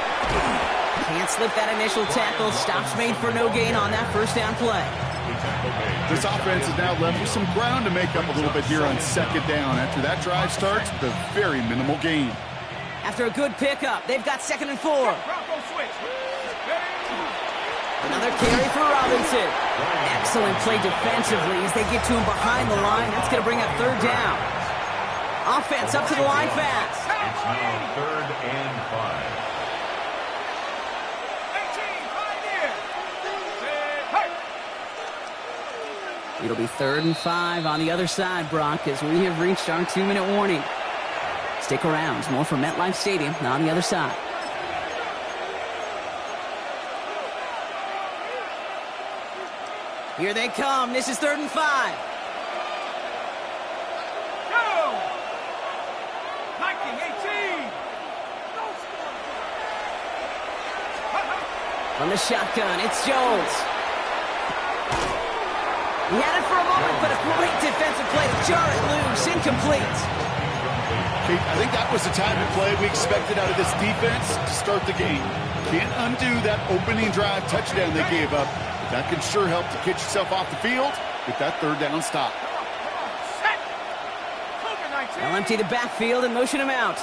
Can't slip that initial tackle. Stops made for no gain on that first down play. The This offense is now left with some ground to make up a little bit here on second down. After that drive starts, the very minimal gain. After a good pickup, they've got 2nd and 4. Another carry for Robinson. Excellent play defensively as they get to him behind the line. That's going to bring up 3rd down. Offense up to the line fast. It's now 3rd and 5. It'll be 3rd and 5 on the other side, Brock, as we have reached our 2-minute warning. Stick around. More from MetLife Stadium on the other side. Here they come. This is 3rd and 5. Go! Viking 18! From the shotgun, it's Jones. He had it for a moment, but a great defensive play to jar it loose. Incomplete. Kate, I think that was the type of play we expected out of this defense to start the game. Can't undo that opening drive touchdown they gave up. But that can sure help to get yourself off the field with that 3rd down stop. They'll empty the backfield and motion him out.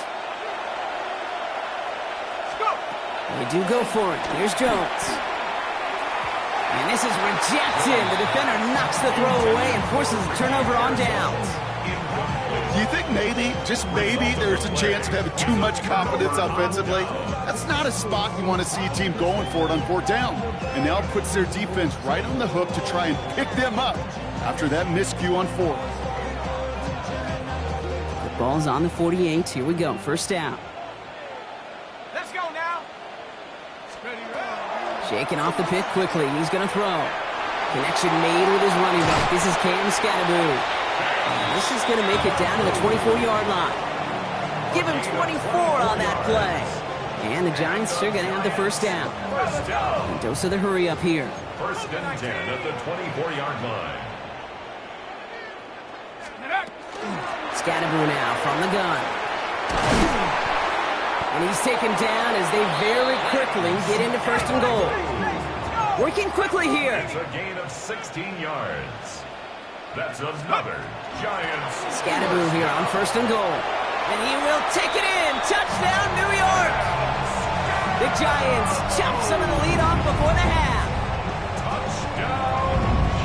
They do go for it. Here's Jones. And this is rejected. The defender knocks the throw away and forces a turnover on downs. Do you think maybe, just maybe, there's a chance of having too much confidence offensively? That's not a spot you want to see a team going for it on 4th down. And now it puts their defense right on the hook to try and pick them up after that miscue on 4th. The ball's on the 48. Here we go. 1st down. Let's go now. Shaking off the pick quickly. He's going to throw. Connection made with his running back. This is Cam Scattaboo. And this is going to make it down to the 24-yard line. Give him 24 on that play. And the Giants are going to have the 1st down. And dose of the hurry up here. 1st and 10 at the 24-yard line. Scattaboo now from the gun. And he's taken down as they very quickly get into 1st and goal. Working quickly here. It's a gain of 16 yards. That's another Giants. Scattaboo here on 1st and goal. And he will take it in. Touchdown, New York. The Giants chop some of the lead off before the half. Touchdown,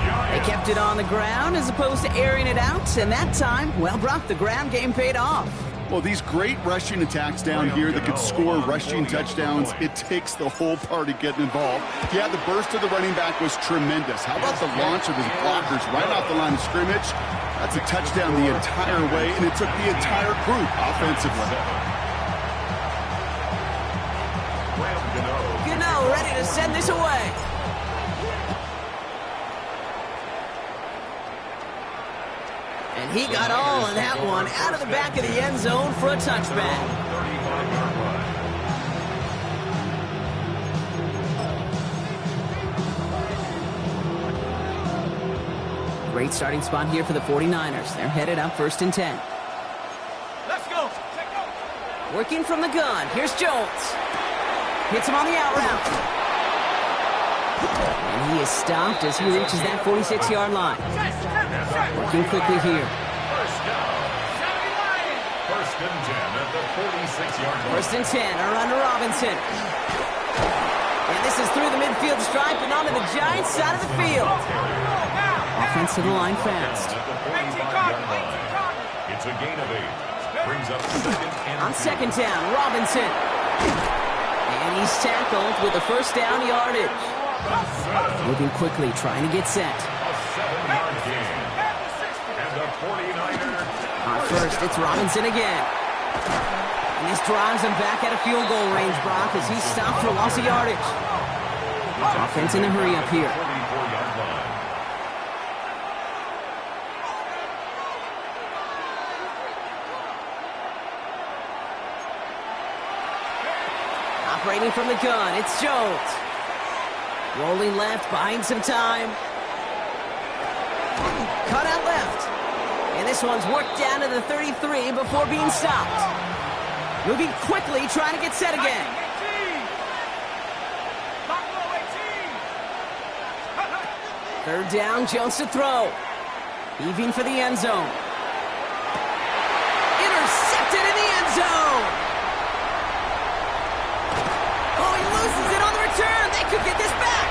Giants. They kept it on the ground as opposed to airing it out. And that time, well, Brock, the ground game paid off. Well, these great rushing attacks down here that could score rushing touchdowns, it takes the whole party getting involved. Yeah, the burst of the running back was tremendous. How about the launch of his blockers right off the line of scrimmage? That's a touchdown the entire way, and it took the entire group offensively. Gano ready to send this away. And he got all of that one out of the back of the end zone for a touchback. Great starting spot here for the 49ers. They're headed up 1st and 10. Let's go. Working from the gun. Here's Jones. Hits him on the out route. And he is stopped as he reaches that 46-yard line. Working quickly here. 1st and 10 at the 46-yard line. 1st and 10 are under Robinson. And this is through the midfield stripe and onto the Giants side of the field. Offense to the line fast. At the 45-yard line. It's a gain of 8. Brings up 2nd and 2. On 2nd down, Robinson. And he's tackled with the 1st down yardage. Moving quickly, trying to get set. A 7-yard gain. And the 49ers. On 1st, it's Robinson again. And this drives him back at a field goal range, Brock, as he's stopped for loss of yardage. Offense in a hurry up here. 44-yard line. Operating from the gun, it's Jones. Rolling left, buying some time. Cut out left. And this one's worked down to the 33 before being stopped. Moving quickly, trying to get set again. Third down, Jones to throw. Heaving for the end zone. Intercepted in the end zone. Oh, he loses it on the return. They could get this back.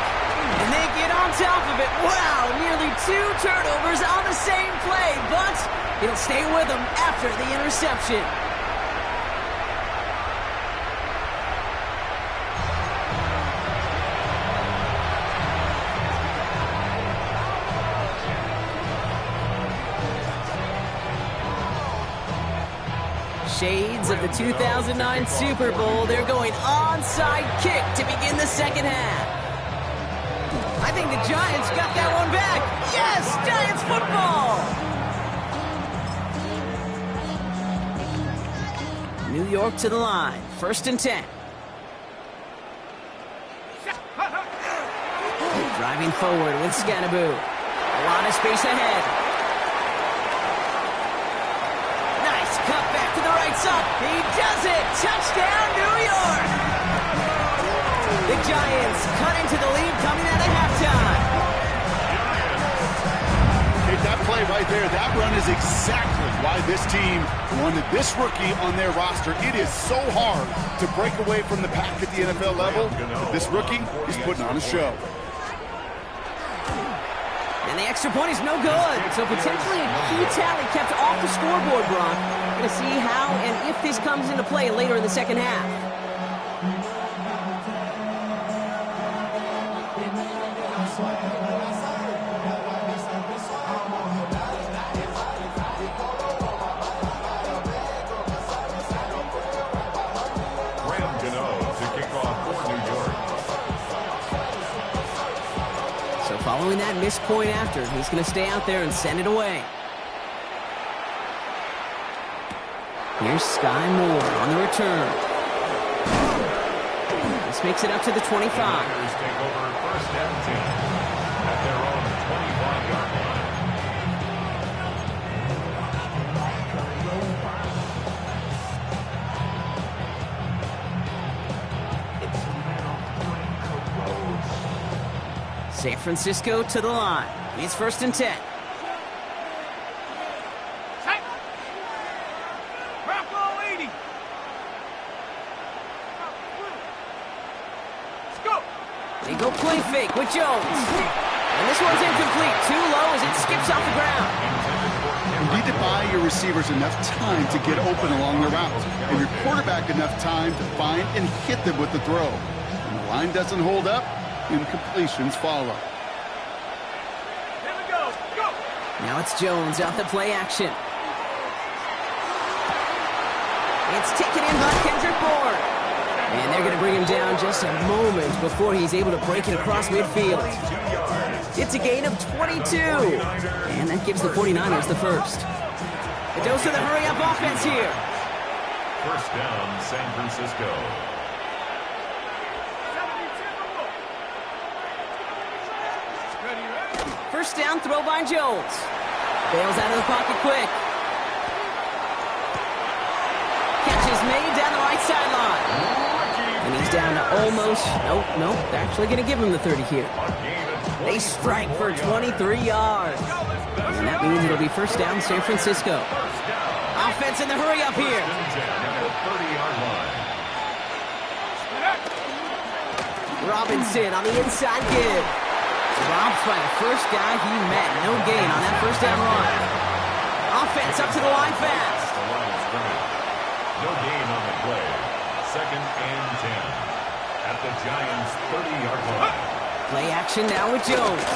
And they get on top of it. Wow, nearly 2 turnovers on the same play, but it'll stay with them after the interception. Shades of the 2009 Super Bowl. They're going onside kick to begin the second half. I think the Giants got that one back. Yes, Giants football. New York to the line. 1st and 10. Driving forward with Scannaboo. A lot of space ahead. Cut back to the right side. He does it. Touchdown, New York. The Giants cut into the lead coming out of halftime. Okay, that play right there, that run is exactly why this team wanted this rookie on their roster. It is so hard to break away from the pack at the NFL level. But this rookie is putting on a show. And the extra point is no good. So potentially a key tally kept off the scoreboard, Brock. Going to see how and if this comes into play later in the second half. So following that missed point after, he's going to stay out there and send it away. Here's Sky Moore on the return. This makes it up to the 25. Take over 1st and 10 at their own 25-yard line. San Francisco to the line. It's 1st and 10. They go play fake with Jones. And this one's incomplete. Too low as it skips off the ground. You need to buy your receivers enough time to get open along the route, and your quarterback enough time to find and hit them with the throw. When the line doesn't hold up, incompletions follow. Here we go. Go. Now it's Jones out the play action. It's taken in by Kendrick Bourne. And they're going to bring him down just a moment before he's able to break it across midfield. It's a gain of 22. And that gives the 49ers the first. A dose of the hurry-up offense here. 1st down, San Francisco. First down, throw by Jones. Bails out of the pocket quick. Catch is made down the right sideline. And he's down to almost, nope, they're actually going to give him the 30 here. They strike for 23 yards. And that means it'll be 1st down, San Francisco. Offense in the hurry up here. Robinson on the inside give. Robs by the first guy he met. No gain on that 1st down run. Offense up to the line fast. No gain on the play. 2nd and 10 at the Giants' 30-yard line. Play action now with Jones.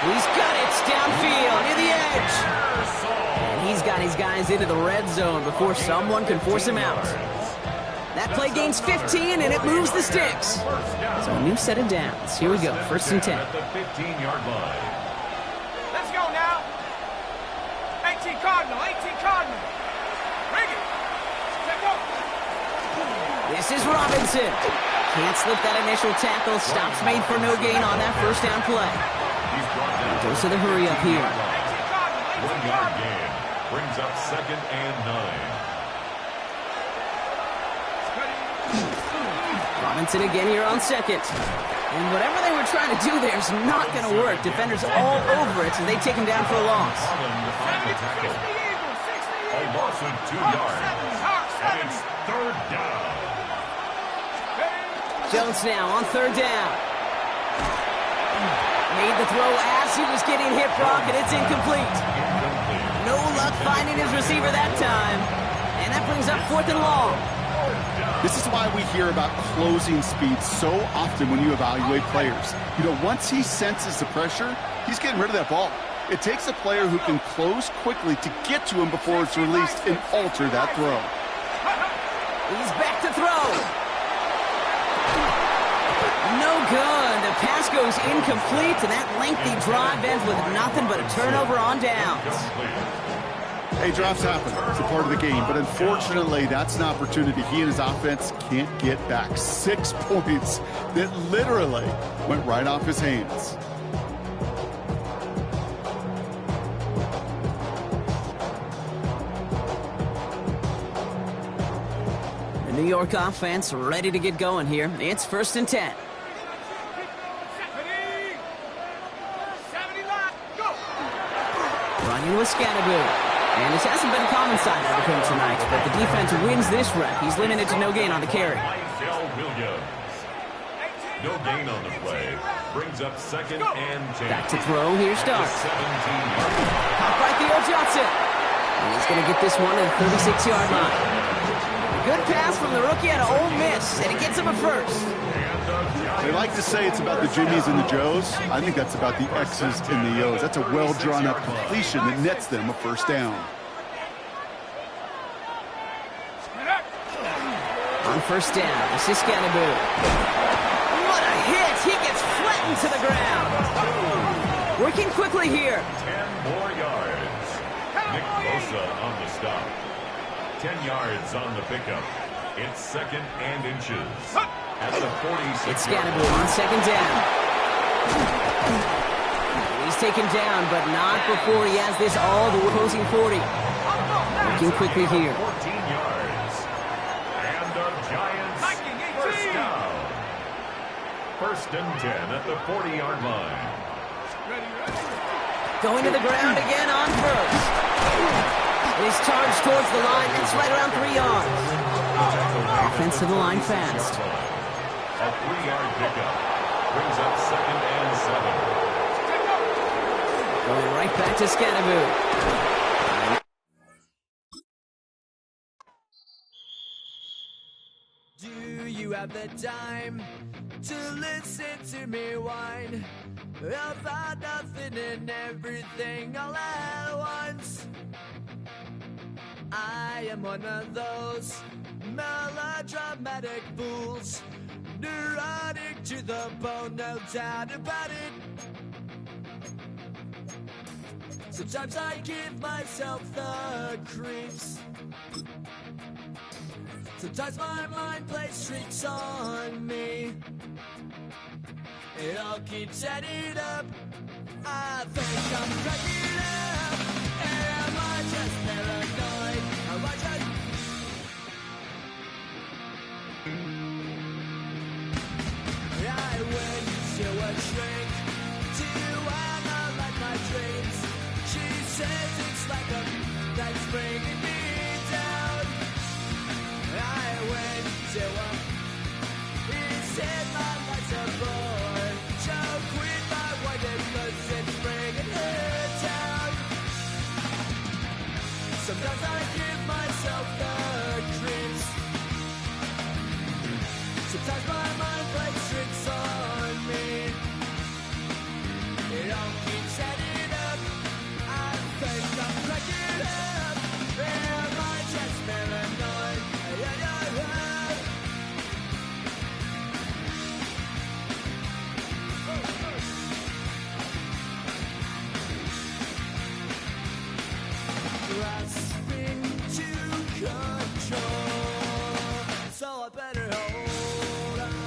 He's got it downfield near the edge. And he's got his guys into the red zone before someone can force him out. That play gains 15 and it moves the sticks. So a new set of downs. Here we go, 1st and 10. At the 15-yard line. Let's go now. 18 Cardinal, 18 Cardinal. Bring it. Let's go. This is Robinson. Can't slip that initial tackle. Stops made for no gain on that 1st down play. Goes to the hurry up here. 1-yard gain. Brings up 2nd and 9. Robinson again here on 2nd. And whatever they were trying to do there is not going to work. Defenders all over it, so they take him down for a loss. A loss of 2 yards. And it's third down. Jones now on third down. Made the throw as he was getting hit, Brock, and it's incomplete. No luck finding his receiver that time. And that brings up 4th and long. This is why we hear about closing speed so often when you evaluate players. You know, once he senses the pressure, he's getting rid of that ball. It takes a player who can close quickly to get to him before it's released and alter that throw. He's back to throw. No good. The pass goes incomplete, and that lengthy drive ends with nothing but a turnover on downs. Hey, drops happen. It's a part of the game. But unfortunately, that's an opportunity he and his offense can't get back. 6 points that literally went right off his hands. The New York offense ready to get going here. It's 1st and 10. Running with Scannaboo. And this hasn't been a common sight out of him tonight, but the defense wins this rep. He's limited to no gain on the carry. No gain on the play. Brings up 2nd and 10. Back to throw. Here's Starks. 17-yard. Caught by Theo Johnson. And he's going to get this one at the 36-yard line. Good pass from the rookie out of Ole Miss, and he gets him a first. They like to say it's about the Jimmies and the Joes. I think that's about the X's and the O's. That's a well-drawn-up completion that nets them a first down. On first down, this is Scannaboo. What a hit! He gets flattened to the ground. Working quickly here. 10 more yards. Nick Bosa on the stop. 10 yards on the pickup. It's 2nd and inches. At the 46. It's Scannaboo on 2nd down. He's taken down, but not before he has this all the opposing 40. Working quickly here. 14 yards. And the Giants first down. 1st and 10 at the 40-yard line. Going to the ground again on first. He's charged towards the line. It's right around 3 yards. Offense to the line fast. A 3-yard pickup. Brings up 2nd and 7. Going right back to Scannaboo. Do you have the time to listen to me whine about nothing and everything all at once? I am one of those melodramatic fools, neurotic to the bone, no doubt about it. Sometimes I give myself the creeps. Sometimes my mind plays tricks on me. It all keeps adding up. I think I'm cracking up. Am I just paranoid? Am I just... I went to a shrink to analyze my dreams. She says it's like a that's bringing me down. I went to a he said my life's a bore. Joke with my wife because it's bringing her down. Sometimes I give myself the creeps. Sometimes my mind plays tricks on me. It all keeps adding up. I think I'm cracking up. Am I just paranoid? Grasping to control, so I better hold on.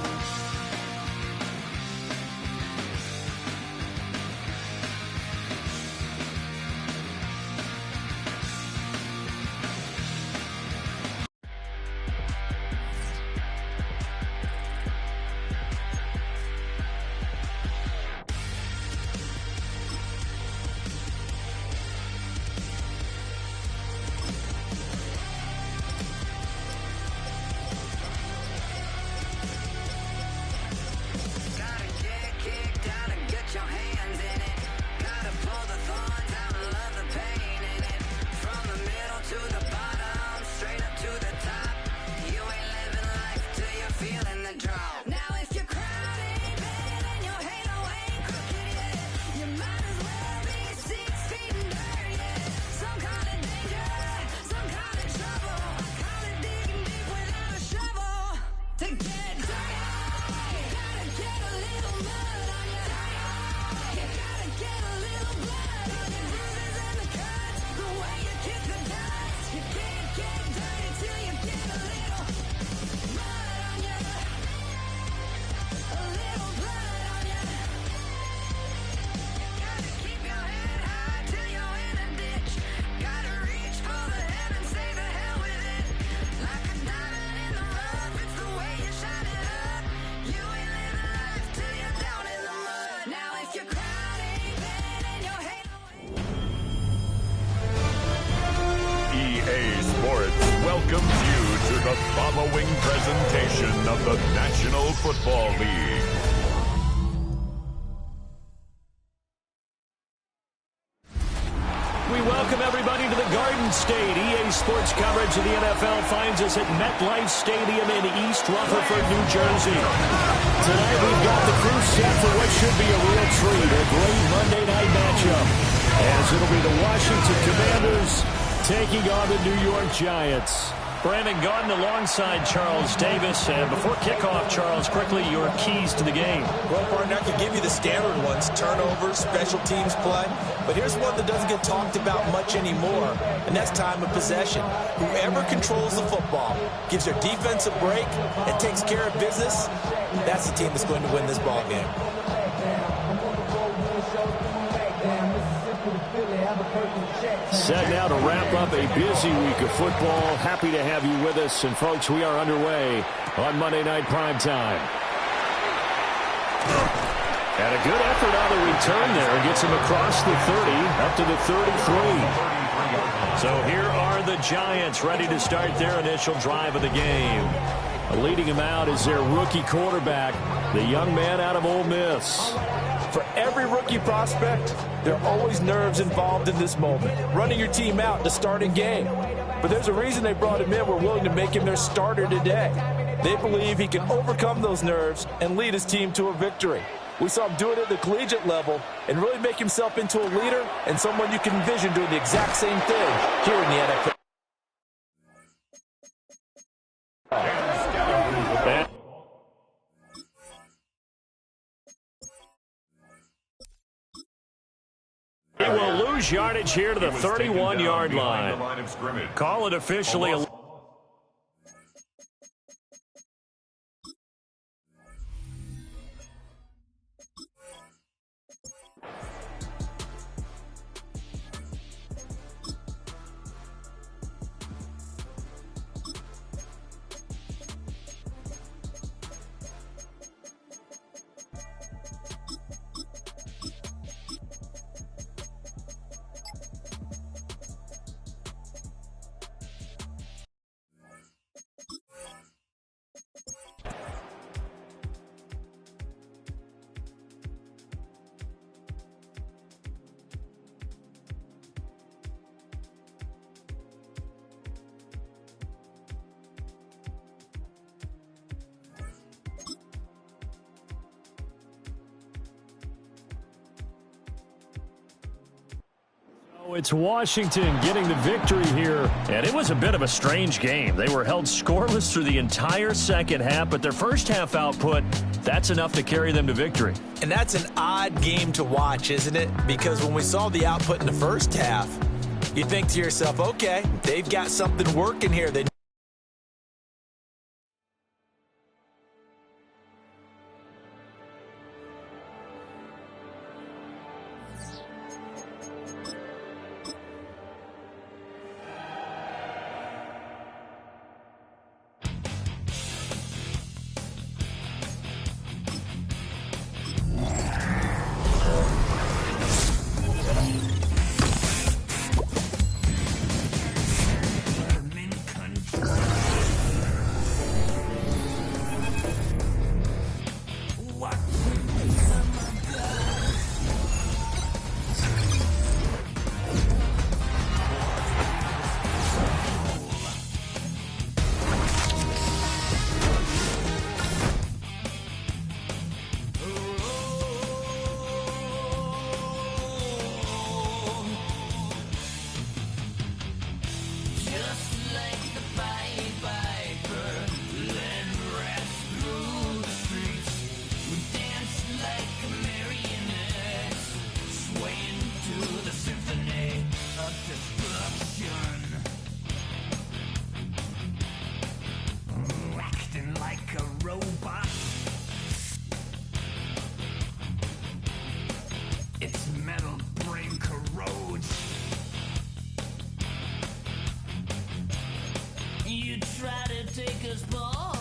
welcomes you to the following presentation of the National Football League. We welcome everybody to the Garden State. EA Sports coverage of the NFL finds us at MetLife Stadium in East Rutherford, New Jersey. Tonight we've got the crew set for what should be a real treat, a great Monday night matchup, as it'll be the Washington Commanders taking on the New York Giants. Brandon Gaudin alongside Charles Davis. And before kickoff, Charles, quickly, your keys to the game. Well, partner, I can give you the standard ones, turnovers, special teams play. But here's one that doesn't get talked about much anymore, and that's time of possession. Whoever controls the football, gives their defense a break, and takes care of business, that's the team that's going to win this ball game. Set now to wrap up a busy week of football. Happy to have you with us. And, folks, we are underway on Monday Night Primetime. And a good effort on the return there. Gets him across the 30, up to the 33. So here are the Giants ready to start their initial drive of the game. Leading him out is their rookie quarterback, the young man out of Ole Miss. For every rookie prospect, there are always nerves involved in this moment. Running your team out to start a game. But there's a reason they brought him in. We're willing to make him their starter today. They believe he can overcome those nerves and lead his team to a victory. We saw him do it at the collegiate level and really make himself into a leader and someone you can envision doing the exact same thing here in the NFL. He will lose yardage here to the 31-yard line. Call it officially. It's Washington getting the victory here. And it was a bit of a strange game. They were held scoreless through the entire second half, but their first half output, that's enough to carry them to victory. And that's an odd game to watch, isn't it? Because when we saw the output in the first half, you think to yourself, okay, they've got something working here. They take us, Paul.